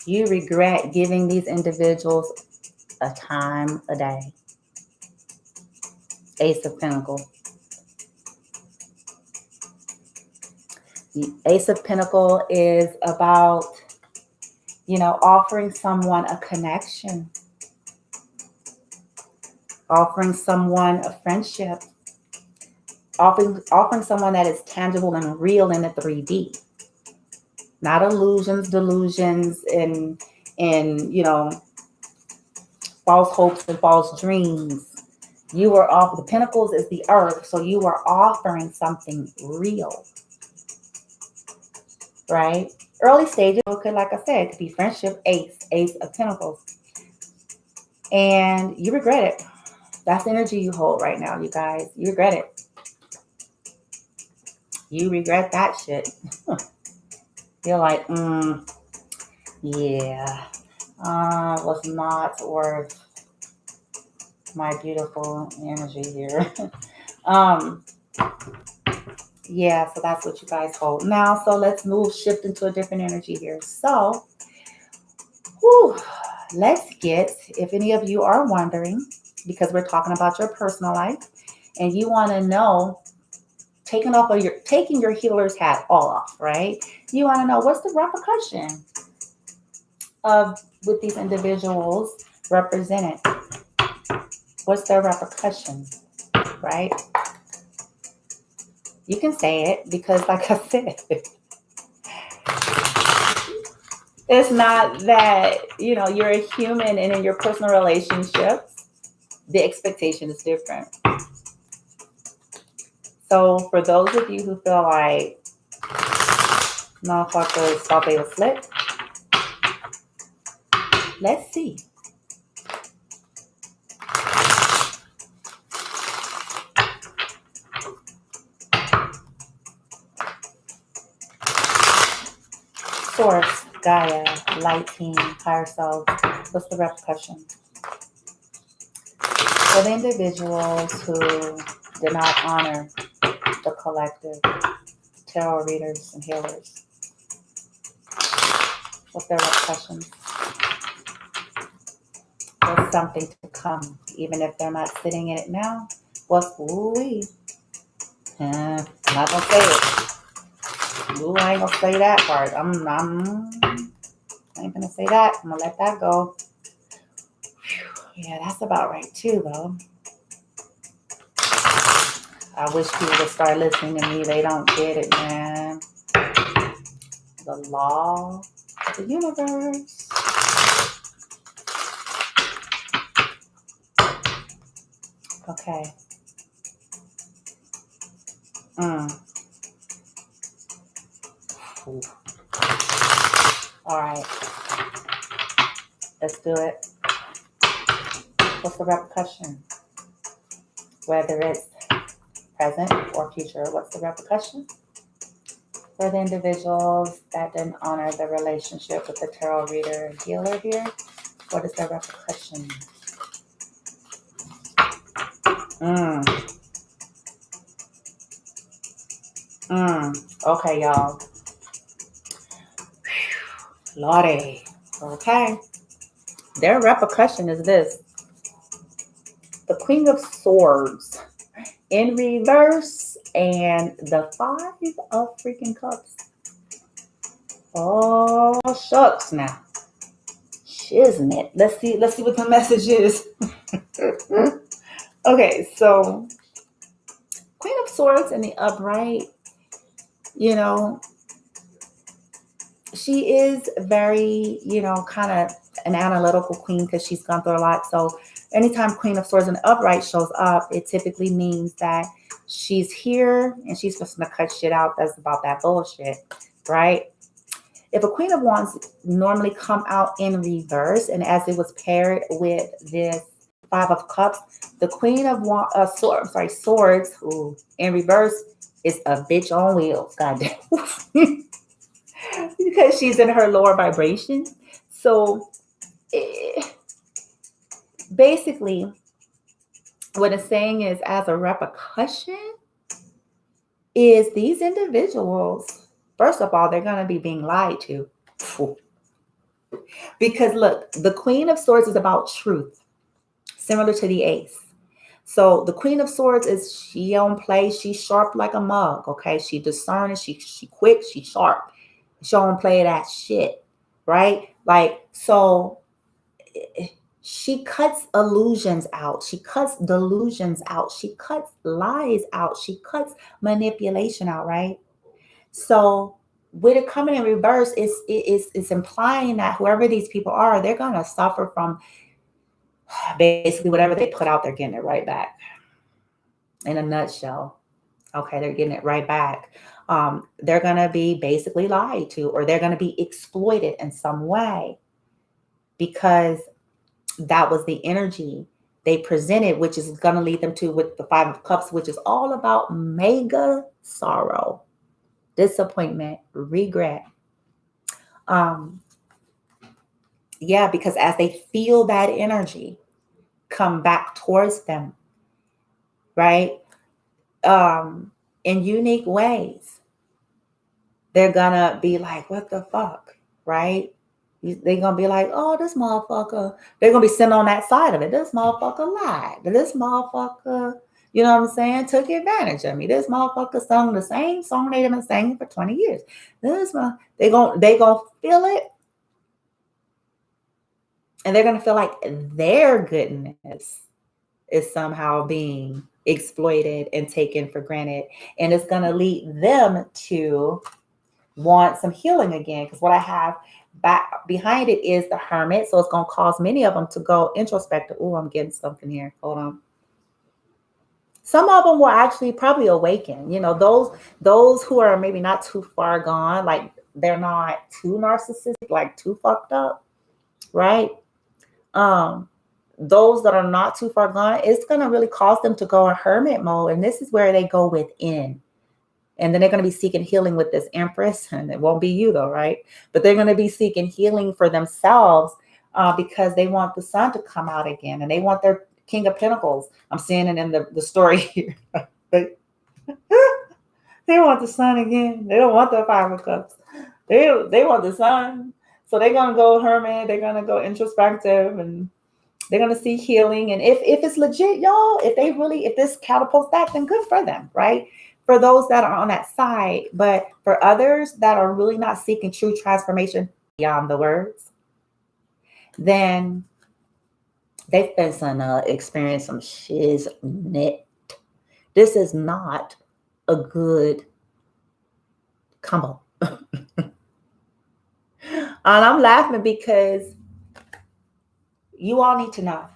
[SPEAKER 1] You regret giving these individuals a time a day. Ace of Pentacles. The Ace of Pentacles is about, offering someone a connection, offering someone a friendship, offering someone that is tangible and real in the 3D, not illusions, delusions, and false hopes and false dreams. You are off. The Pentacles is the earth, so you are offering something real, right? Early stages, okay, like I said, it could be friendship, Ace of Pentacles, and you regret it. That's the energy you hold right now, you guys. You regret it. You regret that shit. You're like, yeah, was not worth my beautiful energy here. Yeah, so that's what you guys hold now. So let's shift into a different energy here. So, let's get, if any of you are wondering, because we're talking about your personal life, and you want to know, taking your healer's hat all off, right? You want to know, what's the repercussion of with these individuals represented? What's their repercussion, right? You can say it, because like I said, it's not that, you're a human, and in your personal relationships, the expectation is different. So for those of you who feel like, motherfuckers thought they were slick, let's see. Source, Gaia, light team, higher self. What's the repercussion? For the individuals who did not honor the collective, tarot readers and healers, what's their repercussion? There's something to come, even if they're not sitting in it now. What's I'm not gonna say it. Ooh, I ain't gonna say that part. I ain't gonna say that. I'm gonna let that go. Yeah, that's about right too, though. I wish people would start listening to me. They don't get it, man. The law of the universe. Okay. Ooh. All right. Let's do it. What's the repercussion? Whether it's present or future, what's the repercussion? For the individuals that didn't honor the relationship with the tarot reader and healer here, what is the repercussion? Okay, y'all. Lordy. Okay. Their repercussion is this. The Queen of Swords in reverse and the Five of freaking Cups. Oh, shucks now. Shiznit. Let's see what the message is. Okay, so Queen of Swords in the upright, you know, she is very, kind of an analytical queen because she's gone through a lot. So anytime Queen of Swords in the upright shows up, it typically means that she's here and she's just gonna cut shit out that's about that bullshit, right? If a Queen of Wands normally come out in reverse, and as it was paired with this Five of Cups, the Queen of Swords in reverse is a bitch on wheels, goddamn. Because she's in her lower vibration. So basically, what it's saying is, as a repercussion, is these individuals, first of all, they're going to be being lied to. Because look, the Queen of Swords is about truth, similar to the Ace. So the Queen of Swords is, she don't play, she's sharp like a mug, okay? She discerning, she quick, she sharp. She don't play that shit, right? Like, so she cuts illusions out. She cuts delusions out. She cuts lies out. She cuts manipulation out, right? So with it coming in reverse, it's implying that whoever these people are, they're going to suffer from basically whatever they put out, they're getting it right back. In a nutshell. Okay, they're getting it right back. They're going to be basically lied to, or they're going to be exploited in some way, because that was the energy they presented, which is going to lead them to with the Five of Cups, which is all about mega sorrow, disappointment, regret. Yeah, because as they feel that energy come back towards them, right? In unique ways, they're gonna be like, what the fuck, right? They're gonna be like, oh, this motherfucker. They're gonna be sitting on that side of it. This motherfucker lied. This motherfucker, you know what I'm saying, took advantage of me. This motherfucker sung the same song they've been singing for 20 years. They gonna feel it, and they're gonna feel like their goodness is somehow being exploited and taken for granted, and it's gonna lead them to want some healing again. Because what I have back behind it is the Hermit. So it's going to cause many of them to go introspective. Oh, I'm getting something here. Hold on. Some of them will actually probably awaken. Those who are maybe not too far gone, like they're not too narcissistic, like too fucked up, right? Those that are not too far gone, it's going to really cause them to go in hermit mode. And this is where they go within. And then they're going to be seeking healing with this Empress. And it won't be you though, right? But they're going to be seeking healing for themselves because they want the sun to come out again. And they want their King of Pentacles. I'm seeing it in the story here. They want the sun again. They don't want the Five of Cups. They want the sun. So they're going to go hermit. They're going to go introspective. And they're going to seek healing. And if it's legit, y'all, if this catapults that, then good for them, right? For those that are on that side. But for others that are really not seeking true transformation beyond the words, then they've been experience some shiznit. This is not a good combo. And I'm laughing because you all need to know,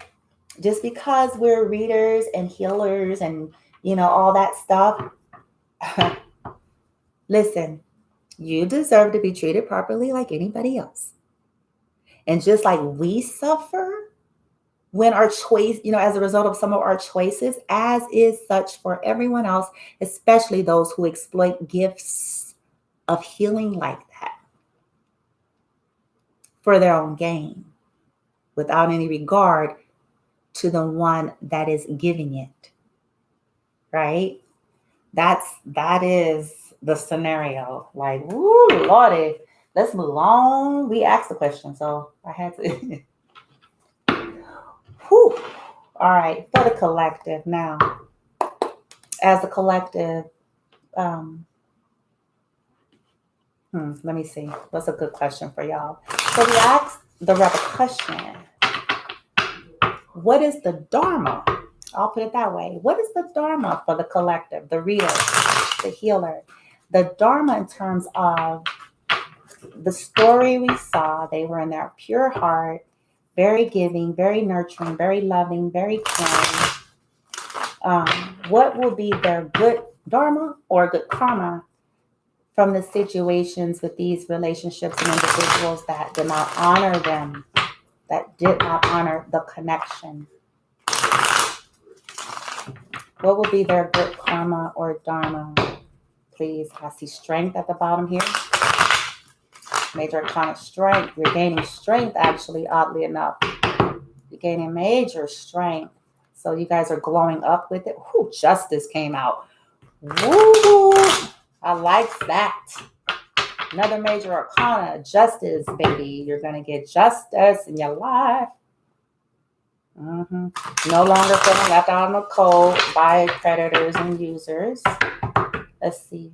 [SPEAKER 1] just because we're readers and healers and all that stuff, listen, you deserve to be treated properly like anybody else. And just like we suffer when our choice, as a result of some of our choices, as is such for everyone else, especially those who exploit gifts of healing like that for their own gain, without any regard to the one that is giving it, right? That is the scenario. Like, woo, Lordy, let's move on. We asked the question, so I had to. Whew. All right, for the collective now. As a collective, let me see. What's a good question for y'all? So we asked the repercussion. What is the Dharma? I'll put it that way. What is the Dharma for the collective, the reader, the healer? The Dharma in terms of the story we saw, they were in their pure heart, very giving, very nurturing, very loving, very caring. What will be their good Dharma or good karma from the situations with these relationships and individuals that did not honor them, that did not honor the connection? What will be their good karma or dharma? Please, I see strength at the bottom here. Major arcana strength. You're gaining strength, actually, oddly enough. You're gaining major strength. So you guys are glowing up with it. Whoo, justice came out. Woo! I like that. Another major arcana, justice, baby. You're going to get justice in your life. No longer feeling left out in the cold by predators and users. Let's see.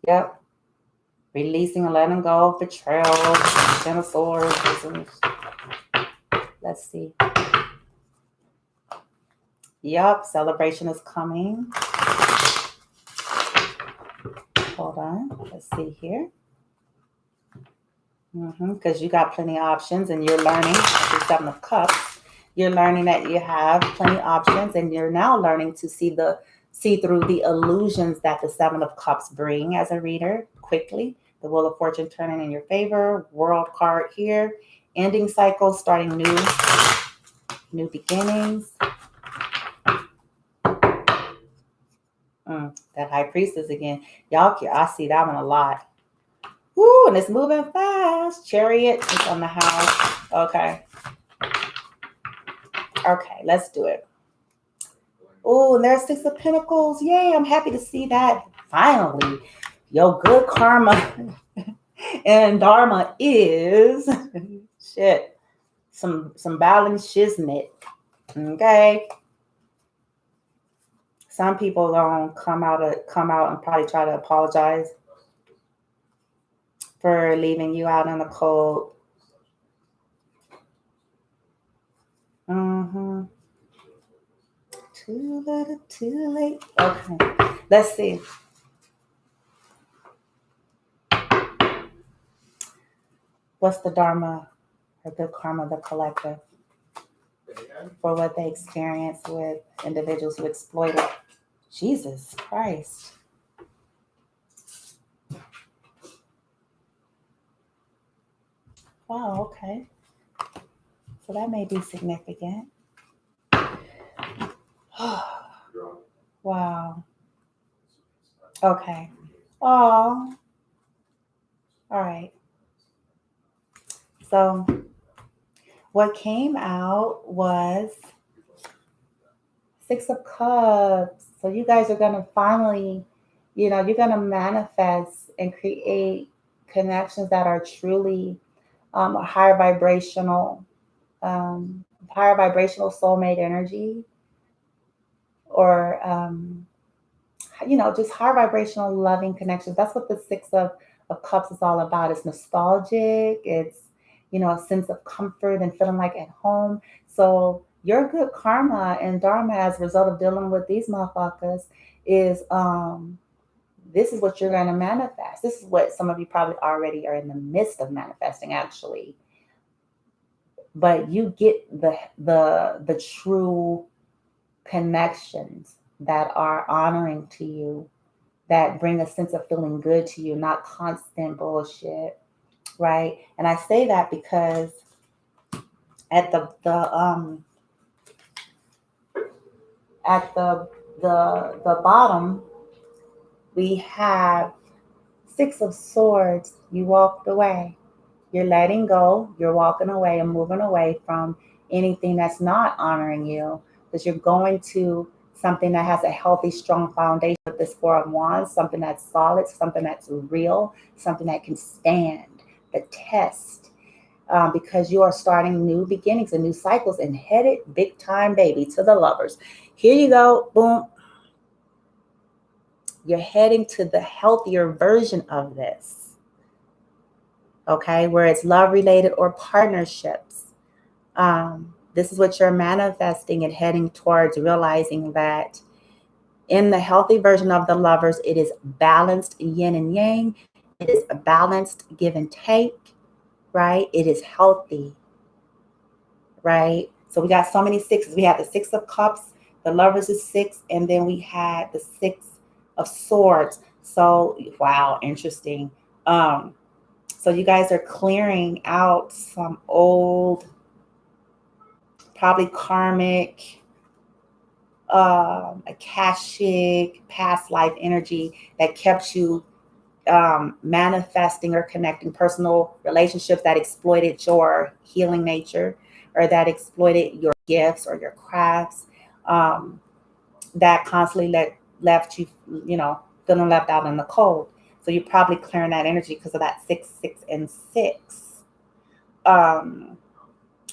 [SPEAKER 1] Yep. Releasing and letting go of betrayal, Ten of Swords. Let's see. Yep. Celebration is coming. Hold on. Let's see here. Because you got plenty of options and you're learning. The Seven of Cups. You're learning that you have plenty of options and you're now learning to see through the illusions that the Seven of Cups bring as a reader quickly. The Wheel of Fortune turning in your favor. World card here. Ending cycles, starting new beginnings. That High Priestess again. Y'all, I see that one a lot. Woo, and it's moving fast. Chariot is on the house. Okay. Okay, let's do it. Oh, and there's Six of Pentacles. Yay, I'm happy to see that. Finally, your good karma and dharma is shit. Some battling shiznit. Okay. Some people don't come out and probably try to apologize for leaving you out in the cold. Too little, too late. Okay, let's see. What's the dharma or good karma, the collective, for what they experience with individuals who exploit it? Jesus Christ. Wow, okay. So that may be significant. Wow. Okay. Oh. All right. So what came out was Six of Cups. So you guys are going to finally, you're going to manifest and create connections that are truly higher vibrational soulmate energy, or just higher vibrational loving connections. That's what the Six of Cups is all about. It's nostalgic. It's a sense of comfort and feeling like at home. So your good karma and dharma as a result of dealing with these motherfuckers is this is what you're going to manifest. This is what some of you probably already are in the midst of manifesting, actually. But you get the true connections that are honoring to you, that bring a sense of feeling good to you, not constant bullshit, right? And I say that because at the bottom we have Six of Swords. You walked away. You're letting go. You're walking away and moving away from anything that's not honoring you, because you're going to something that has a healthy, strong foundation with this Four of Wands, something that's solid, something that's real, something that can stand the test. Because you are starting new beginnings and new cycles and headed big time, baby, to the Lovers. Here you go. Boom. You're heading to the healthier version of this. Okay, where it's love related or partnerships. This is what you're manifesting and heading towards, realizing that in the healthy version of the Lovers, it is balanced yin and yang. It is a balanced give and take, right? It is healthy, right? So we got so many sixes. We have the Six of Cups, the Lovers is 6, and then we had the Six of Swords. So, wow, interesting. So you guys are clearing out some old, probably karmic, akashic, past life energy that kept you manifesting or connecting personal relationships that exploited your healing nature or that exploited your gifts or your crafts, that constantly left you, feeling left out in the cold. So you're probably clearing that energy because of that 6, 6, and 6.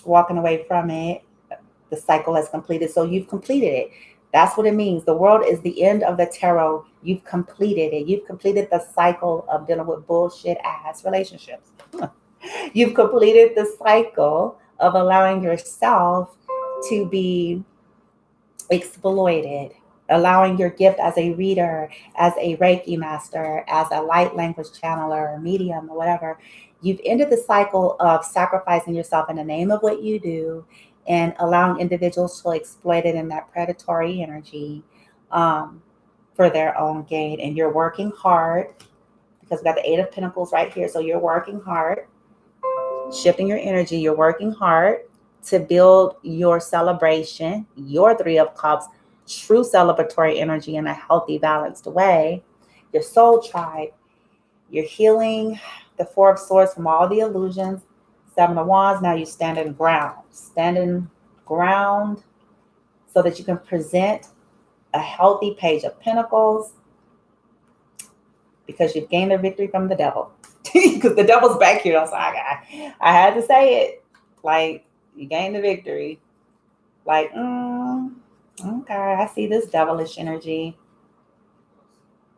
[SPEAKER 1] Walking away from it. The cycle has completed. So you've completed it. That's what it means. The world is the end of the tarot. You've completed it. You've completed the cycle of dealing with bullshit ass relationships. You've completed the cycle of allowing yourself to be exploited, allowing your gift as a reader, as a Reiki master, as a light language channeler or medium or whatever. You've ended the cycle of sacrificing yourself in the name of what you do and allowing individuals to exploit it in that predatory energy for their own gain. And you're working hard because we got the Eight of Pentacles right here. So you're working hard, shifting your energy. You're working hard to build your celebration, your Three of Cups, true celebratory energy in a healthy, balanced way. Your soul tribe. You're healing the Four of Swords from all the illusions. Seven of Wands. Now you stand in ground. Stand in ground so that you can present a healthy Page of Pentacles because you've gained the victory from the devil. Because the devil's back here. So I had to say it. Like, you gained the victory. Like, okay, I see this devilish energy.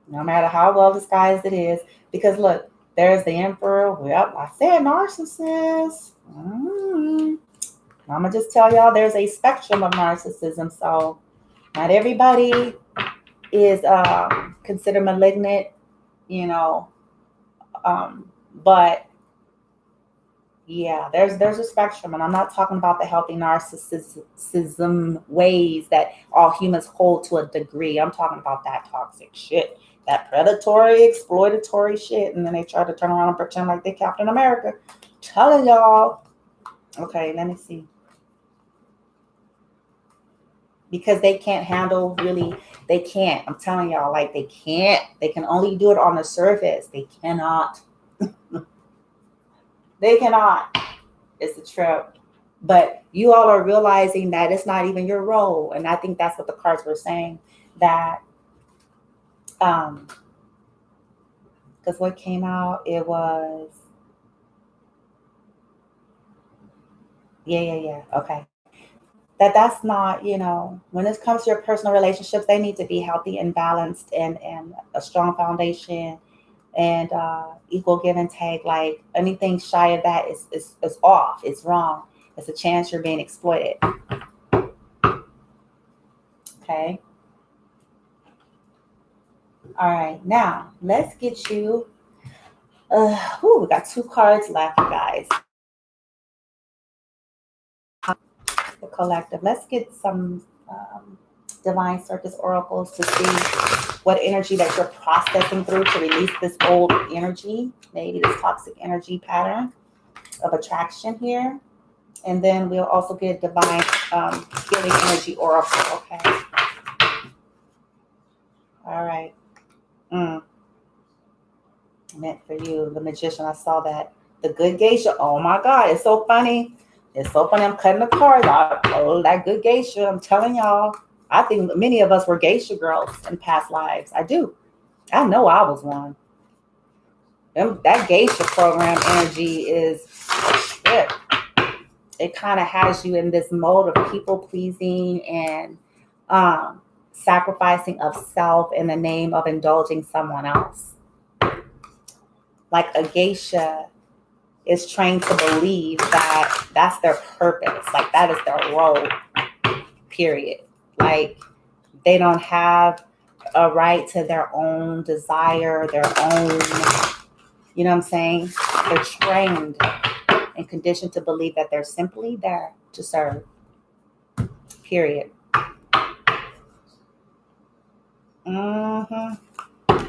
[SPEAKER 1] No matter how well disguised it is. Because look, there's the Emperor. Well, I said narcissist. I'm going to just tell y'all there's a spectrum of narcissism. So not everybody is considered malignant, but yeah, there's a spectrum. And I'm not talking about the healthy narcissism ways that all humans hold to a degree. I'm talking about that toxic shit, that predatory, exploitatory shit. And then they try to turn around and pretend like they're Captain America. Telling y'all. Okay, let me see. Because they can't handle they can't. I'm telling y'all, like they can't. They can only do it on the surface. They cannot. They cannot. It's a trip. But you all are realizing that it's not even your role. And I think that's what the cards were saying. That, because what came out, it was, yeah. Okay. That's not, when it comes to your personal relationships, they need to be healthy and balanced and a strong foundation and equal give and take. Like anything shy of that is off. It's wrong. It's a chance you're being exploited. Okay. All right. Now let's get you. We got 2 cards left, guys. The collective. Let's get some divine circus oracles to see what energy that you're processing through to release this old energy, maybe this toxic energy pattern of attraction here. And then we'll also get divine healing energy oracle. Okay. All right. Meant for you, the Magician. I saw that. The Good Geisha. Oh my God, it's so funny. It's so funny. I'm cutting the cards out. Oh, that Good Geisha. I'm telling y'all. I think many of us were geisha girls in past lives. I do. I know I was one. That geisha program energy is shit. It kind of has you in this mode of people pleasing and sacrificing of self in the name of indulging someone else. Like a geisha is trained to believe that that's their purpose, like that is their role, period. Like they don't have a right to their own desire, their own, you know what I'm saying? They're trained and conditioned to believe that they're simply there to serve, period.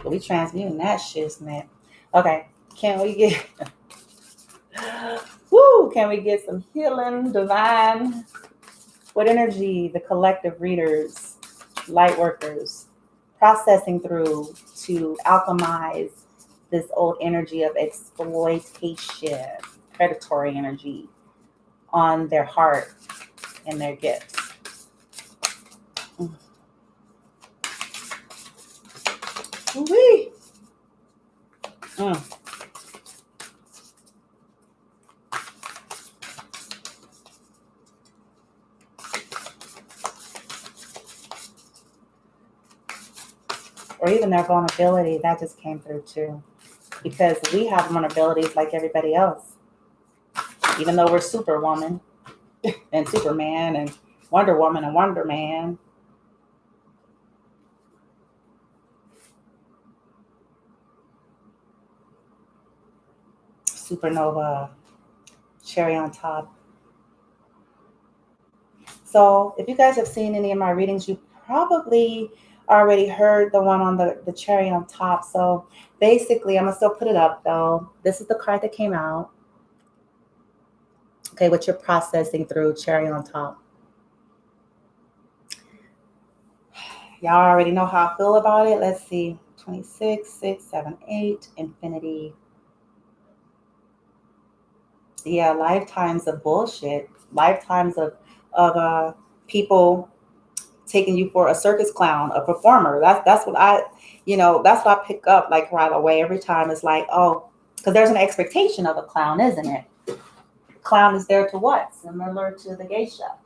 [SPEAKER 1] We transmuting that shit, man. Okay, can we get can we get some healing, divine, what energy, the collective readers, light workers, processing through to alchemize this old energy of exploitation, predatory energy on their heart and their gifts. Woo-wee. Or even their vulnerability, that just came through too. Because we have vulnerabilities like everybody else. Even though we're Superwoman and Superman and Wonder Woman and Wonder Man. Supernova, cherry on top. So if you guys have seen any of my readings, you probably already heard the one on the cherry on top. So basically, I'm going to still put it up though. This is the card that came out. Okay, what you're processing through, cherry on top. Y'all already know how I feel about it. Let's see. 26, 6, 7, 8, infinity. Yeah, lifetimes of bullshit. Lifetimes of people taking you for a circus clown, a performer. That's what that's what I pick up like right away every time. It's like, oh, because there's an expectation of a clown, isn't it? Clown is there to what? Similar to the geisha,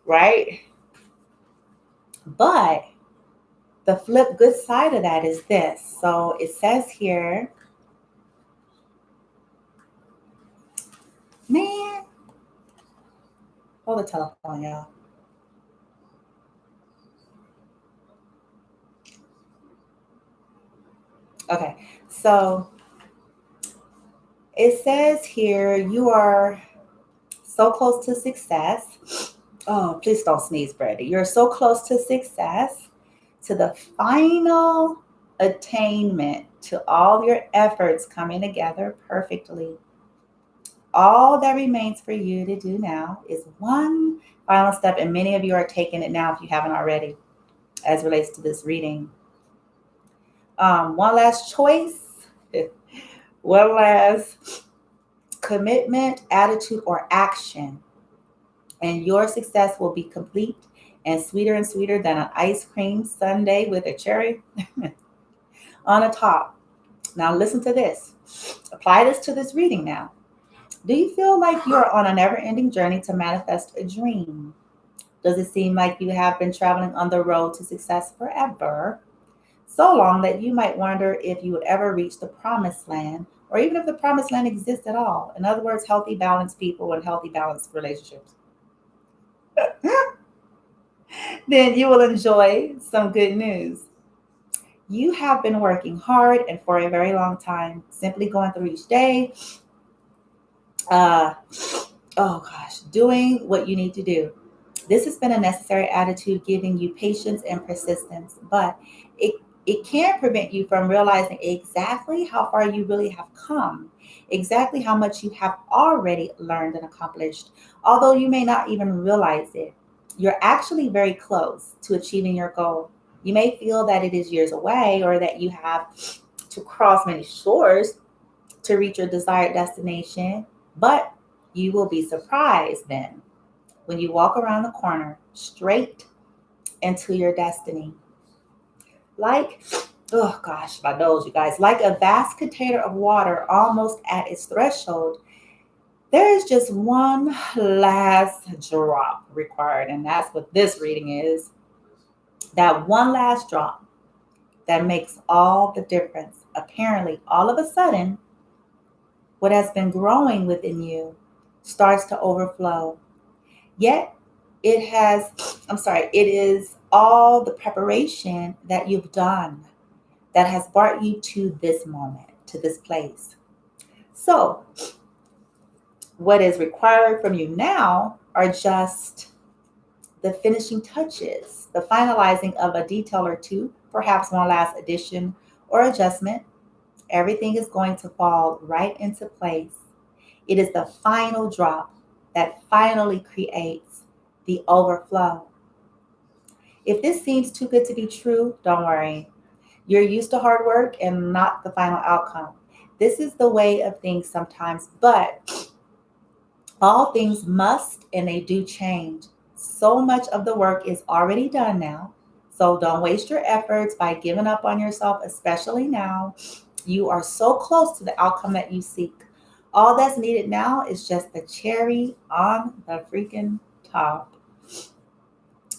[SPEAKER 1] right? But the flip good side of that is this. So it says here, man, hold the telephone, y'all. Okay, so it says here, you are so close to success. Oh, please don't sneeze, Brady. You're so close to success, to the final attainment, to all your efforts coming together perfectly. All that remains for you to do now is one final step, and many of you are taking it now if you haven't already, as relates to this reading. One last choice, one last commitment, attitude, or action, and your success will be complete and sweeter than an ice cream sundae with a cherry on the top. Now listen to this. Apply this to this reading now. Do you feel like you're on a never-ending journey to manifest a dream? Does it seem like you have been traveling on the road to success forever? So long that you might wonder if you would ever reach the promised land, or even if the promised land exists at all. In other words, healthy, balanced people and healthy, balanced relationships. Then you will enjoy some good news. You have been working hard and for a very long time, simply going through each day. Doing what you need to do. This has been a necessary attitude, giving you patience and persistence, but it can prevent you from realizing exactly how far you really have come, exactly how much you have already learned and accomplished. Although you may not even realize it, you're actually very close to achieving your goal. You may feel that it is years away, or that you have to cross many shores to reach your desired destination, but you will be surprised then when you walk around the corner straight into your destiny. Like, oh gosh, my nose, you guys, like a vast container of water almost at its threshold, there is just one last drop required. And that's what this reading is. That one last drop that makes all the difference. Apparently, all of a sudden, what has been growing within you starts to overflow. Yet, it is all the preparation that you've done that has brought you to this moment, to this place. So, what is required from you now are just the finishing touches, the finalizing of a detail or two, perhaps one last addition or adjustment. Everything is going to fall right into place. It is the final drop that finally creates the overflow. If this seems too good to be true, don't worry. You're used to hard work and not the final outcome. This is the way of things sometimes, but all things must and they do change. So much of the work is already done now. So don't waste your efforts by giving up on yourself, especially now. You are so close to the outcome that you seek. All that's needed now is just the cherry on the freaking top.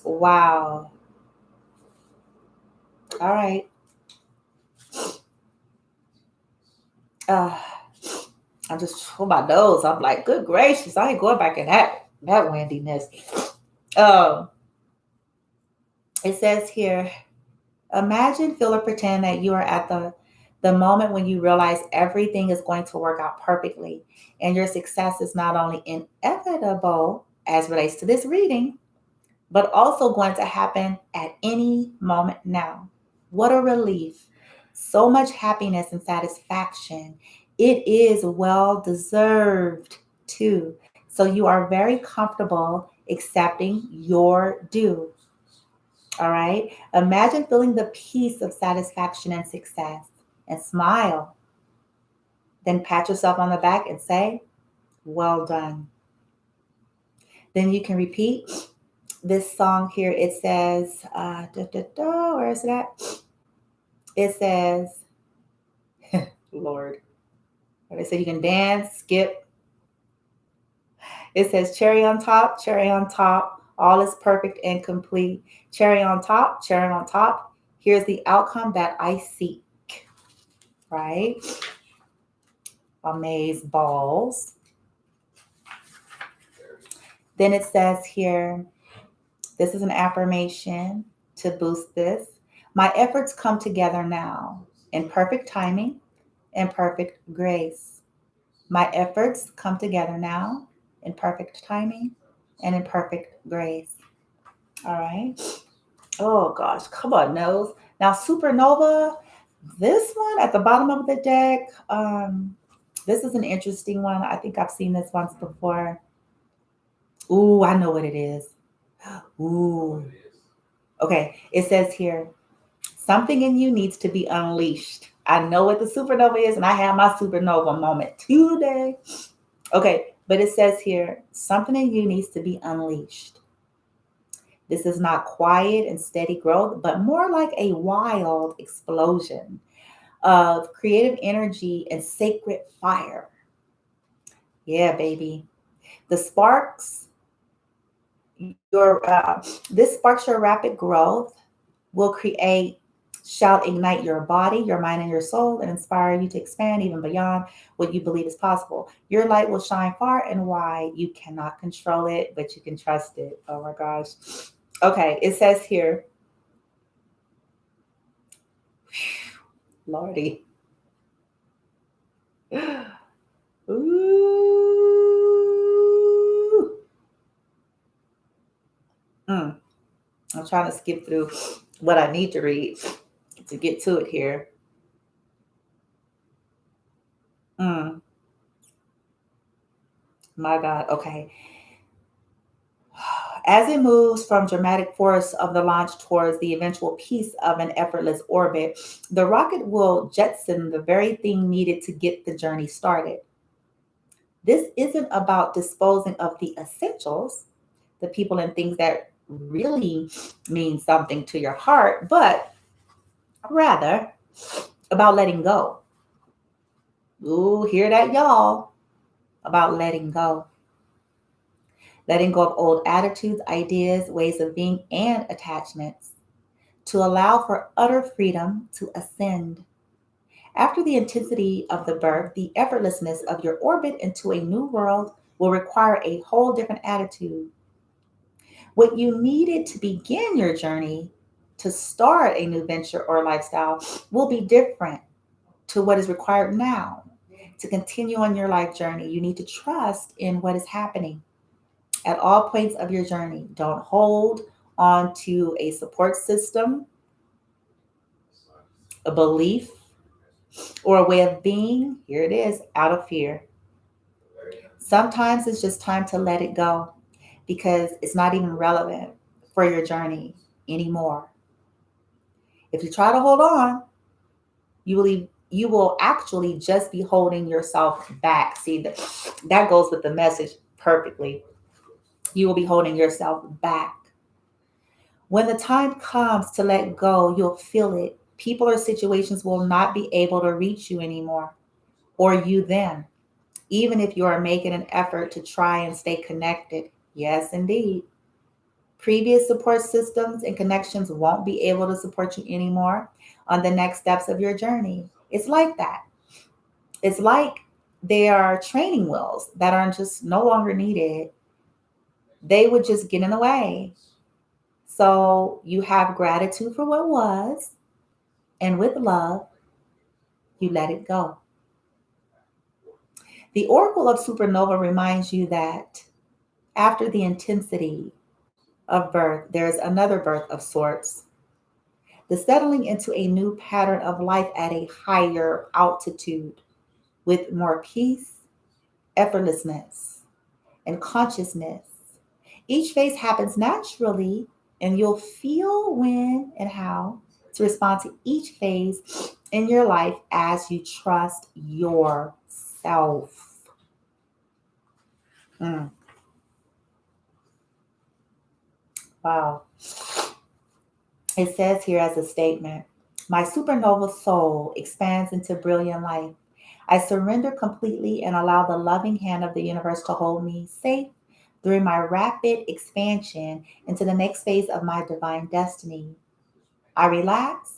[SPEAKER 1] Wow. All right. Uh, I'm just on my nose. I'm like, good gracious, I ain't going back in that windiness. Um, it says here, imagine, feel, or pretend that you are at the moment when you realize everything is going to work out perfectly, and your success is not only inevitable as relates to this reading, but also going to happen at any moment now. What a relief! So much happiness and satisfaction. It is well deserved too. So you are very comfortable accepting your due. All right. Imagine feeling the peace of satisfaction and success and smile. Then pat yourself on the back and say, well done. Then you can repeat this song here. It says, where is it at? It says, Lord, what they say, you can dance, skip. It says, cherry on top, all is perfect and complete. Cherry on top, cherry on top. Here's the outcome that I seek, right? Amaze balls. Then it says here, this is an affirmation to boost this. My efforts come together now in perfect timing and perfect grace. My efforts come together now in perfect timing and in perfect grace. All right. Oh gosh, come on, nose. Now, Supernova, this one at the bottom of the deck, this is an interesting one. I think I've seen this once before. Ooh, I know what it is. Ooh. Okay, it says here, something in you needs to be unleashed. I know what the supernova is, and I have my supernova moment today. Okay, but it says here, something in you needs to be unleashed. This is not quiet and steady growth, but more like a wild explosion of creative energy and sacred fire. Yeah, baby. The sparks, your this sparks your rapid growth, will create, shall ignite your body, your mind, and your soul, and inspire you to expand even beyond what you believe is possible. Your light will shine far and wide. You cannot control it, but you can trust it. Oh my gosh. Okay, it says here, Lordy. Ooh. I'm trying to skip through what I need to read to get to it here. My God. Okay. As it moves from dramatic force of the launch towards the eventual peace of an effortless orbit, the rocket will jettison the very thing needed to get the journey started. This isn't about disposing of the essentials, the people and things that really mean something to your heart, but rather about letting go. Ooh, hear that, y'all? About letting go. Letting go of old attitudes, ideas, ways of being, and attachments to allow for utter freedom to ascend. After the intensity of the birth, the effortlessness of your orbit into a new world will require a whole different attitude. What you needed to begin your journey, to start a new venture or lifestyle, will be different to what is required now. To continue on your life journey, you need to trust in what is happening at all points of your journey. Don't hold on to a support system, a belief, or a way of being. Here it is, out of fear. Sometimes it's just time to let it go because it's not even relevant for your journey anymore. If you try to hold on, you will actually just be holding yourself back. See, that goes with the message perfectly. You will be holding yourself back. When the time comes to let go, you'll feel it. People or situations will not be able to reach you anymore, or you them, even if you are making an effort to try and stay connected. Yes, indeed. Previous support systems and connections won't be able to support you anymore on the next steps of your journey. It's like that. It's like they are training wheels that are just no longer needed. They would just get in the way. So you have gratitude for what was, and with love, you let it go. The Oracle of Supernova reminds you that after the intensity of birth, there's another birth of sorts, the settling into a new pattern of life at a higher altitude with more peace, effortlessness, and consciousness. Each phase happens naturally, and you'll feel when and how to respond to each phase in your life as you trust yourself. Mm, wow. It says here as a statement, my supernova soul expands into brilliant light. I surrender completely and allow the loving hand of the universe to hold me safe during my rapid expansion into the next phase of my divine destiny. I relax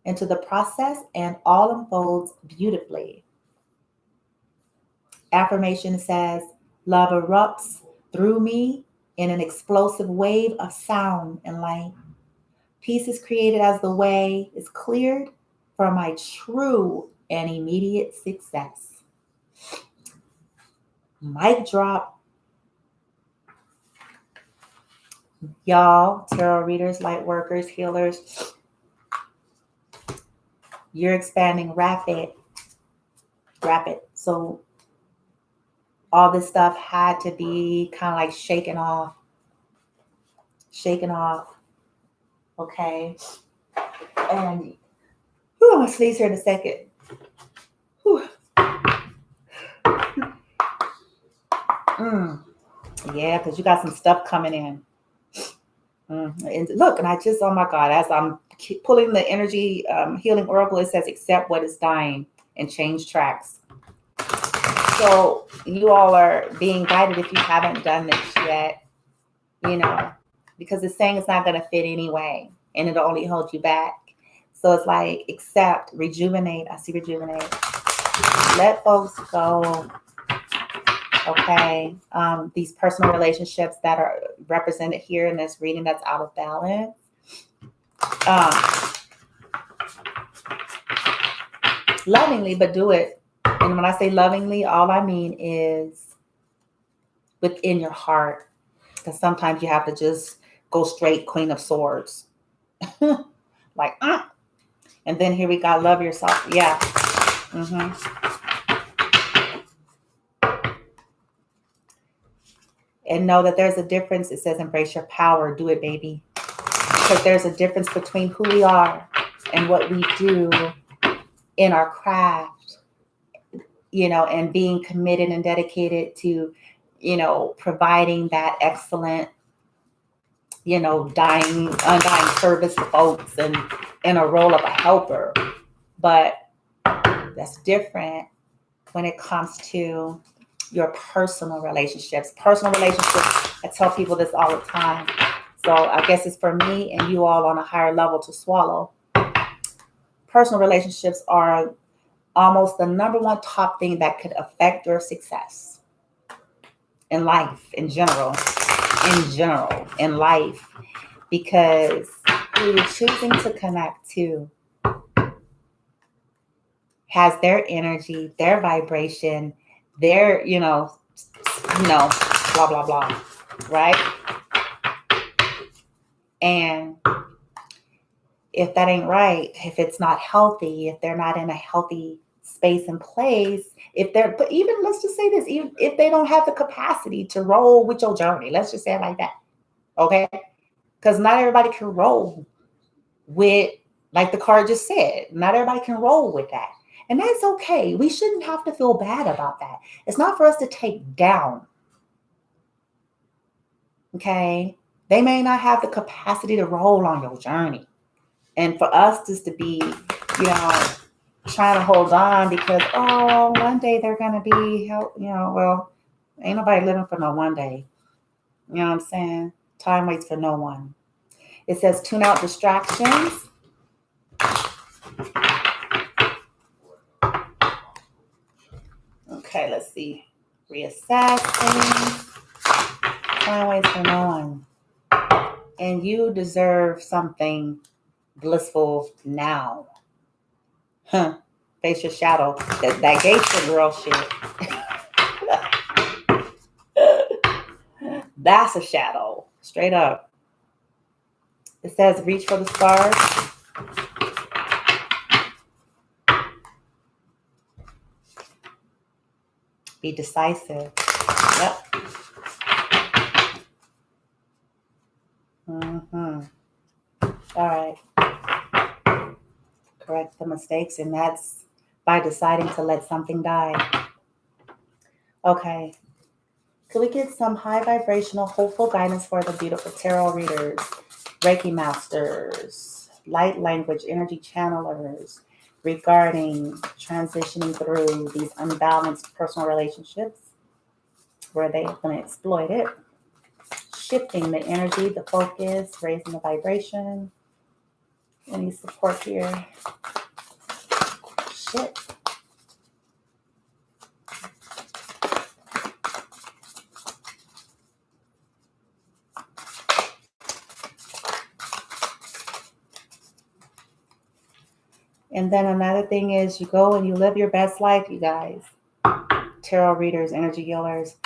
[SPEAKER 1] into the process and all unfolds beautifully. Affirmation says, love erupts through me in an explosive wave of sound and light. Peace is created as the way is cleared for my true and immediate success. Mic drop. Y'all, tarot readers, light workers, healers, you're expanding rapid. So all this stuff had to be kind of like shaken off. Okay. And I'm going to sneeze here in a second. Whew. Yeah, because you got some stuff coming in. And look, and I just, oh my God, as I'm pulling the energy healing oracle, it says, accept what is dying and change tracks. So you all are being guided if you haven't done this yet, because it's saying it's not going to fit anyway, and it'll only hold you back. So it's like, accept, rejuvenate. I see rejuvenate. Let folks go. Okay. These personal relationships that are represented here in this reading that's out of balance. Lovingly, but do it. And when I say lovingly, all I mean is within your heart. Because sometimes you have to just go straight Queen of Swords. Like, and then here we got love yourself. Yeah. And know that there's a difference. It says embrace your power. Do it, baby. Because there's a difference between who we are and what we do in our craft, and being committed and dedicated to, providing that excellent undying service to folks and in a role of a helper. But that's different when it comes to your personal relationships. Personal relationships, I tell people this all the time. So I guess it's for me and you all on a higher level to swallow. Personal relationships are almost the number one top thing that could affect your success in life, in general, in life, because who you're choosing to connect to has their energy, their vibration, their, blah, blah, blah, right? And if that ain't right, if it's not healthy, if they're not in a healthy space and place, but even, let's just say this, even if they don't have the capacity to roll with your journey, let's just say it like that, okay? Because not everybody can roll with, like the card just said, not everybody can roll with that. And that's okay. We shouldn't have to feel bad about that. It's not for us to take down, okay? They may not have the capacity to roll on your journey. And for us just to be, trying to hold on because, one day they're going to be, well, ain't nobody living for no one day. You know what I'm saying? Time waits for no one. It says tune out distractions. Okay, let's see. Reassess things. Time waits for no one. And you deserve something blissful now. Face your shadow. That geisha girl shit. That's a shadow. Straight up. It says reach for the stars. Be decisive. Yep. All right. Correct the mistakes, and that's by deciding to let something die. Okay. Could we get some high vibrational, hopeful guidance for the beautiful tarot readers, Reiki masters, light language, energy channelers regarding transitioning through these unbalanced personal relationships where they're going to exploit it, shifting the energy, the focus, raising the vibration. Any support here? Shit. And then another thing is you go and you live your best life, you guys. Tarot readers, energy healers.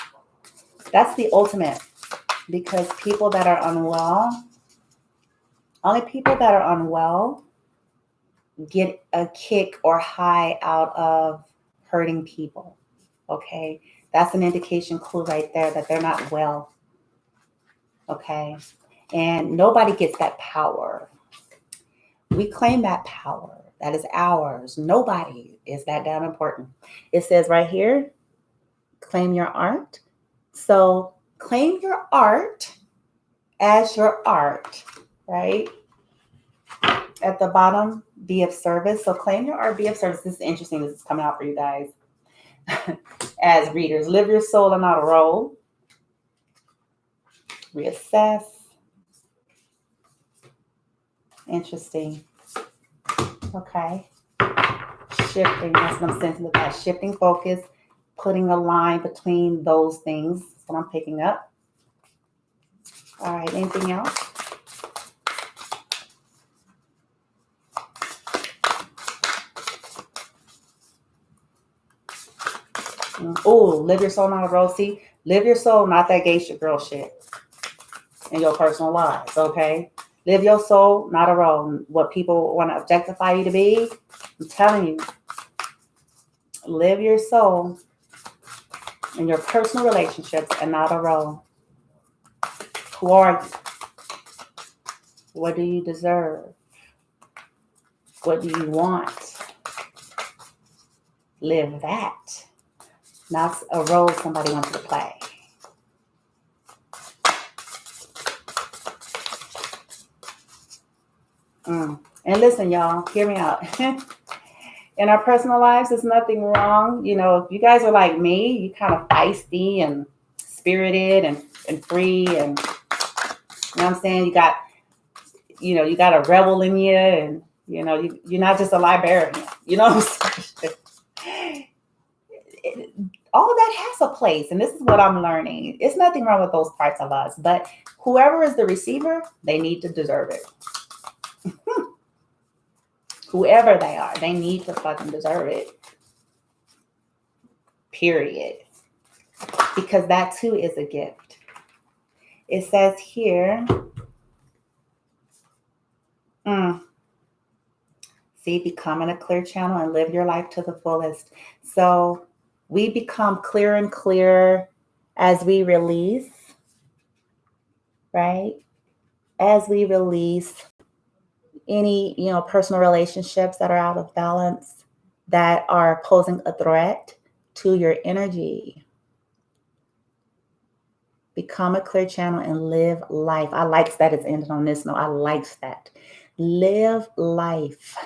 [SPEAKER 1] That's the ultimate. Because people that are unwell, only people that are unwell get a kick or high out of hurting people. Okay? That's an indication clue right there that they're not well. Okay? And nobody gets that power. We claim that power. That is ours. Nobody is that damn important. It says right here, claim your art. So claim your art as your art, right? At the bottom, be of service. So claim your art, be of service. This is interesting. This is coming out for you guys. As readers, live your soul and not a role. Reassess. Interesting. Okay. Shifting. That's what I'm saying. Look at shifting focus, putting a line between those things. That's what I'm picking up. All right. Anything else? Oh, live your soul, not a role. See, live your soul, not that geisha girl shit in your personal lives. Okay. Live your soul, not a role. What people want to objectify you to be, I'm telling you, live your soul in your personal relationships and not a role. Who are you? What do you deserve? What do you want? Live that. Not a role somebody wants to play. And listen, y'all, hear me out. In our personal lives, there's nothing wrong. You know, if you guys are like me, you kind of feisty and spirited and free, and you know what I'm saying? You got a rebel in you, and you're not just a librarian. You know what I'm saying? All of that has a place, and this is what I'm learning. It's nothing wrong with those parts of us, but whoever is the receiver, they need to deserve it. Whoever they are, they need to fucking deserve it. Period. Because that too is a gift. It says here, see, becoming a clear channel and live your life to the fullest. So we become clearer and clearer as we release, right? As we release any, personal relationships that are out of balance, that are posing a threat to your energy. Become a clear channel and live life. I like that it's ended on this note. I like that. Live life.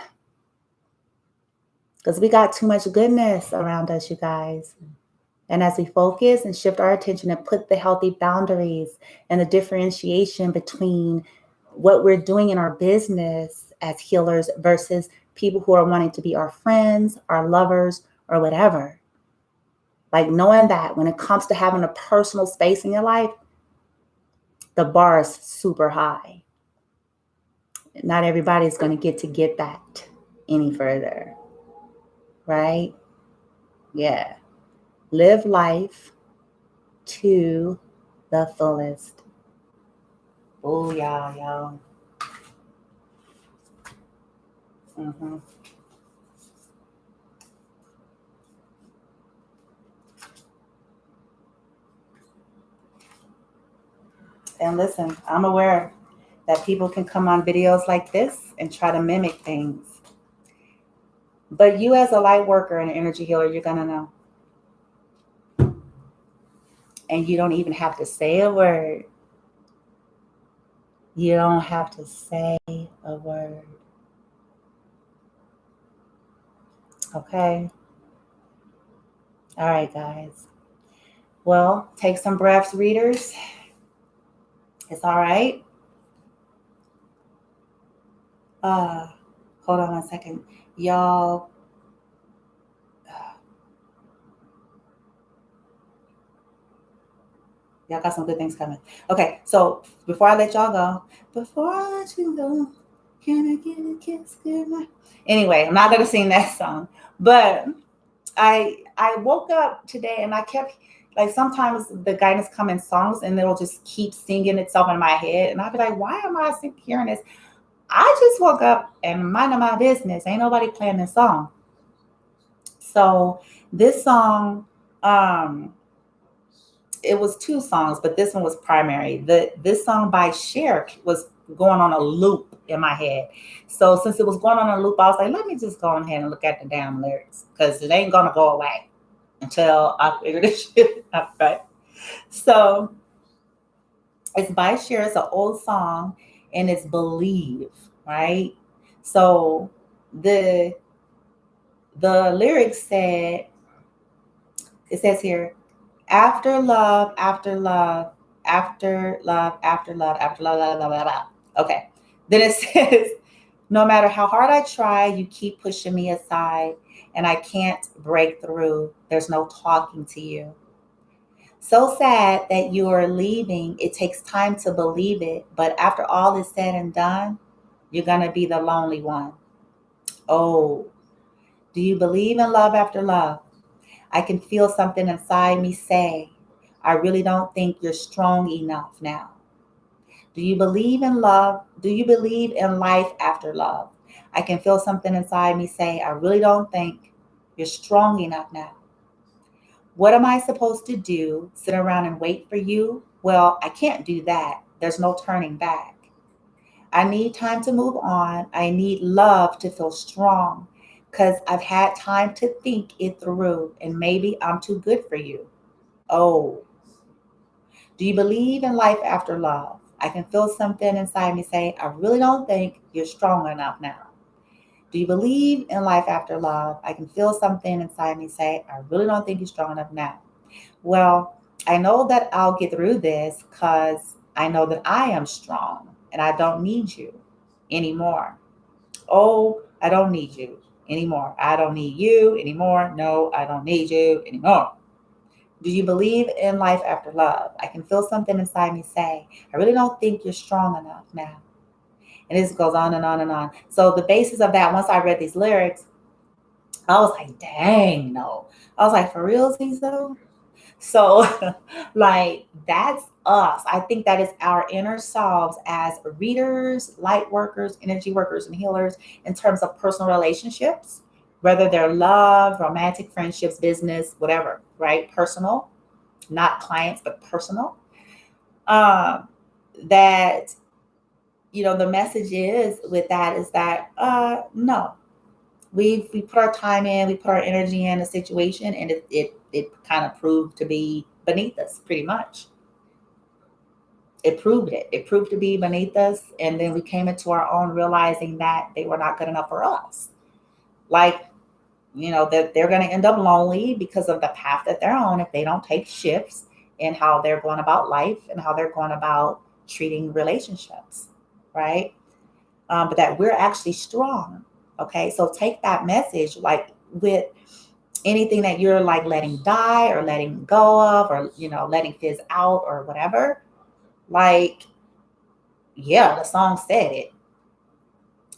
[SPEAKER 1] Because we got too much goodness around us, you guys. And as we focus and shift our attention and put the healthy boundaries and the differentiation between what we're doing in our business as healers versus people who are wanting to be our friends, our lovers, or whatever. Like knowing that when it comes to having a personal space in your life, the bar is super high. Not everybody's going to get that any further. Right? Yeah. Live life to the fullest. Oh, y'all. And listen, I'm aware that people can come on videos like this and try to mimic things. But you as a light worker and an energy healer, you're going to know. And you don't even have to say a word. You don't have to say a word. Okay? All right, guys. Well, take some breaths, readers. It's all right. Hold on one second. Y'all got some good things coming. Okay, so before I let y'all go, can I get a kiss goodnight? Anyway, I'm not gonna sing that song, but I woke up today and I kept, like, sometimes the guidance come in songs and it'll just keep singing itself in my head, and I'll be like, why am I hearing this? I just woke up and minding my business. Ain't nobody playing this song. So this song, it was two songs, but this one was primary. This song by Cher was going on a loop in my head. So since it was going on a loop, I was like, let me just go ahead and look at the damn lyrics, because it ain't gonna go away until I figure this shit out, right? So it's by Cher. It's an old song, and it's Believe, right? So the lyrics said, it says here, after love, after love, after love, after love, after love, blah, blah, blah, blah. Okay. Then it says, no matter how hard I try, you keep pushing me aside, and I can't break through. There's no talking to you. So sad that you are leaving. It takes time to believe it, but after all is said and done, you're going to be the lonely one. Oh, do you believe in love after love? I can feel something inside me say, I really don't think you're strong enough now. Do you believe in love? Do you believe in life after love? I can feel something inside me say, I really don't think you're strong enough now. What am I supposed to do? Sit around and wait for you? Well, I can't do that. There's no turning back. I need time to move on. I need love to feel strong, because I've had time to think it through, and maybe I'm too good for you. Oh, do you believe in life after love? I can feel something inside me say, I really don't think you're strong enough now. Do you believe in life after love? I can feel something inside me say, I really don't think you're strong enough now. Well, I know that I'll get through this because I know that I am strong and I don't need you anymore. Oh, I don't need you anymore. I don't need you anymore. No, I don't need you anymore. Do you believe in life after love? I can feel something inside me say, I really don't think you're strong enough now. And this goes on and on and on. So the basis of that, once I read these lyrics, I was like, dang, no. I was like, for real, Zizo? So, like, that's us. I think that is our inner selves as readers, light workers, energy workers, and healers in terms of personal relationships, whether they're love, romantic friendships, business, whatever, right? Personal, not clients, but personal. Um, that, the message is with that is that, no, we put our time in, we put our energy in a situation, and it kind of proved to be beneath us, pretty much. It proved it. It proved to be beneath us, and then we came into our own realizing that they were not good enough for us. Like, that they're going to end up lonely because of the path that they're on if they don't take shifts in how they're going about life and how they're going about treating relationships, right? But that we're actually strong. Okay, so take that message, like with anything that you're like letting die or letting go of, or letting fizz out or whatever. Like, yeah, the song said it,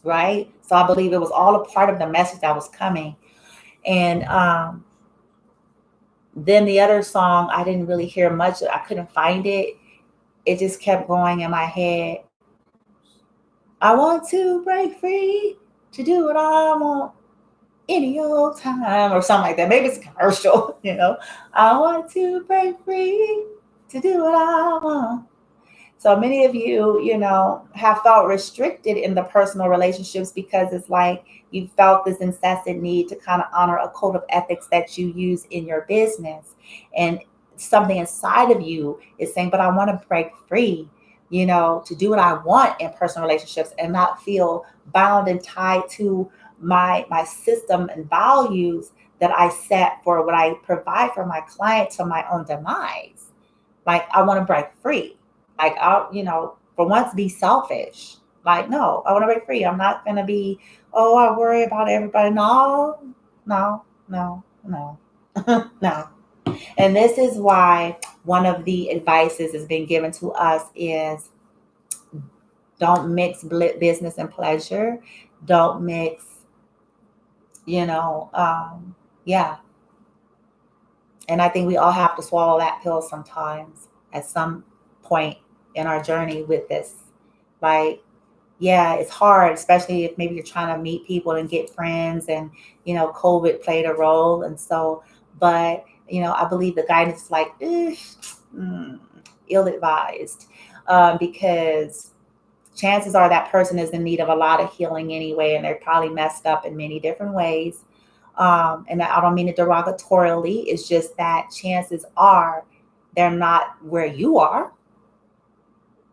[SPEAKER 1] right? So I believe it was all a part of the message that was coming. And then the other song, I didn't really hear much. I couldn't find it. It just kept going in my head. I want to break free to do what I want any old time, or something like that. Maybe it's a commercial, I want to break free to do what I want. So many of you, have felt restricted in the personal relationships because it's like you felt this incessant need to kind of honor a code of ethics that you use in your business. And something inside of you is saying, but I want to break free, to do what I want in personal relationships and not feel bound and tied to my system and values that I set for what I provide for my client to my own demise. Like, I want to break free. Like, I'll, for once, be selfish. Like, no, I want to break free. I'm not going to be, oh, I worry about everybody. No, no, no, no, no. And this is why one of the advices has been given to us is don't mix business and pleasure. Don't mix, yeah. And I think we all have to swallow that pill sometimes at some point in our journey with this. Like, yeah, it's hard, especially if maybe you're trying to meet people and get friends, and, COVID played a role. And so, but, I believe the guidance is like, ill-advised, because chances are that person is in need of a lot of healing anyway, and they're probably messed up in many different ways. And I don't mean it derogatorily. It's just that chances are they're not where you are.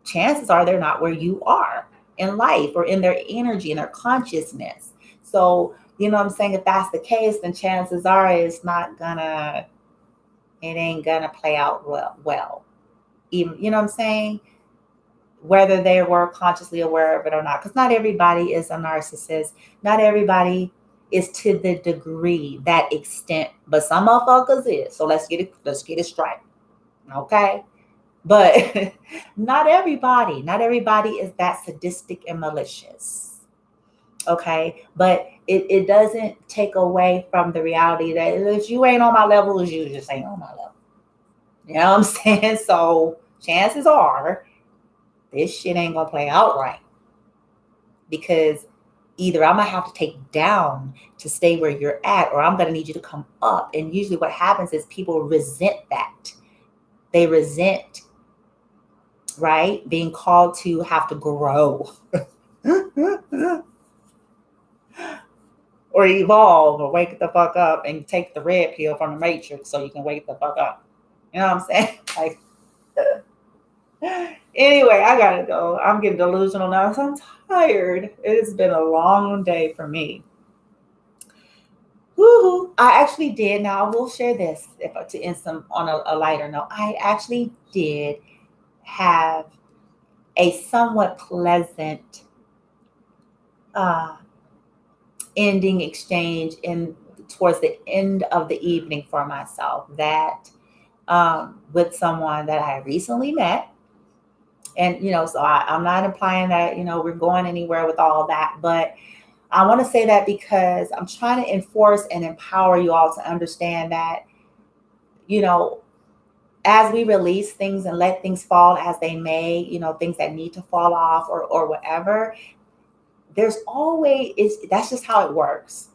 [SPEAKER 1] Chances are they're not where you are in life or in their energy and their consciousness. So, what I'm saying? If that's the case, then chances are it ain't gonna play out well. Even, what I'm saying? Whether they were consciously aware of it or not. Because not everybody is a narcissist. Not everybody is to the degree, that extent, but some motherfuckers is. So let's get it straight. Okay? But not everybody is that sadistic and malicious. Okay? But it doesn't take away from the reality that if you ain't on my level, you just ain't on my level. You know what I'm saying? So chances are this shit ain't gonna play out right. Because either I'm gonna have to take down to stay where you're at, or I'm gonna need you to come up. And usually what happens is people resent that. They resent, right, being called to have to grow or evolve or wake the fuck up and take the red pill from the matrix so you can wake the fuck up. You know what I'm saying? Like, Anyway, I gotta go. I'm getting delusional now, so I'm tired. It's been a long day for me. Woohoo! I actually did. Now I will share this if to end some on a lighter note. I actually did have a somewhat pleasant uh, ending exchange in towards the end of the evening for myself. That with someone that I recently met. And, so I'm not implying that, we're going anywhere with all that, but I want to say that because I'm trying to enforce and empower you all to understand that, you know, as we release things and let things fall as they may, things that need to fall off or whatever, there's always, that's just how it works.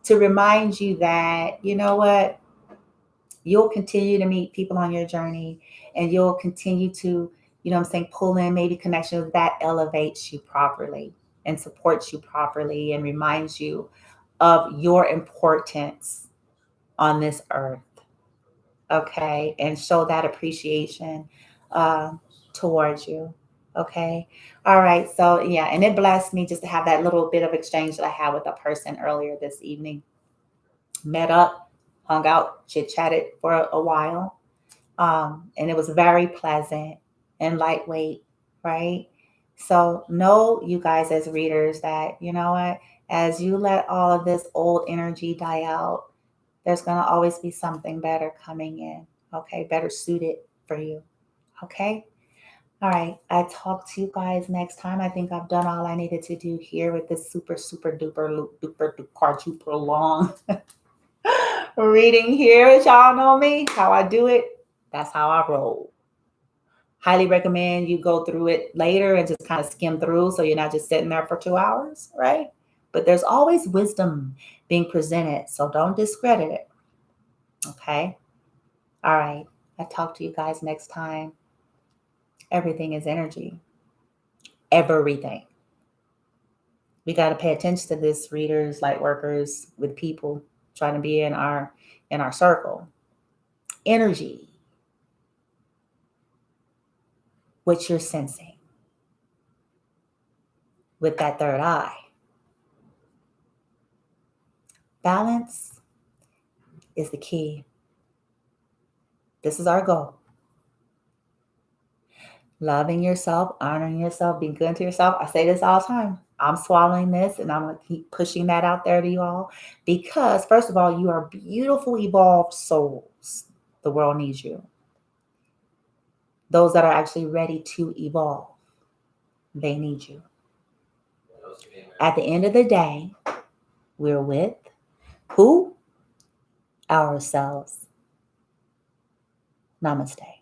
[SPEAKER 1] To remind you that, you know what, you'll continue to meet people on your journey and you'll continue to, pull in maybe connections that elevates you properly and supports you properly and reminds you of your importance on this earth. Okay. And show that appreciation uh, towards you. Okay. All right. So, yeah. And it blessed me just to have that little bit of exchange that I had with a person earlier this evening. Met up, hung out, chit chatted for a while. And it was very pleasant and lightweight, right? So know, you guys as readers, that you know what, as you let all of this old energy die out, there's going to always be something better coming in. Okay, better suited for you. Okay. All right. I talk to you guys next time. I think I've done all I needed to do here with this super, super duper, duper, quadruple long reading here. Y'all know me, how I do it. That's how I roll. Highly recommend you go through it later and just kind of skim through so you're not just sitting there for 2 hours, right? But there's always wisdom being presented, so don't discredit it. Okay? All right. I talk to you guys next time. Everything is energy. Everything. We got to pay attention to this, readers, light workers, with people trying to be in our circle. Energy. What you're sensing with that third eye. Balance is the key. This is our goal. Loving yourself, honoring yourself, being good to yourself. I say this all the time. I'm swallowing this and I'm going to keep pushing that out there to you all because, first of all, you are beautiful, evolved souls. The world needs you. Those that are actually ready to evolve, they need you. At the end of the day, we're with who? Ourselves. Namaste.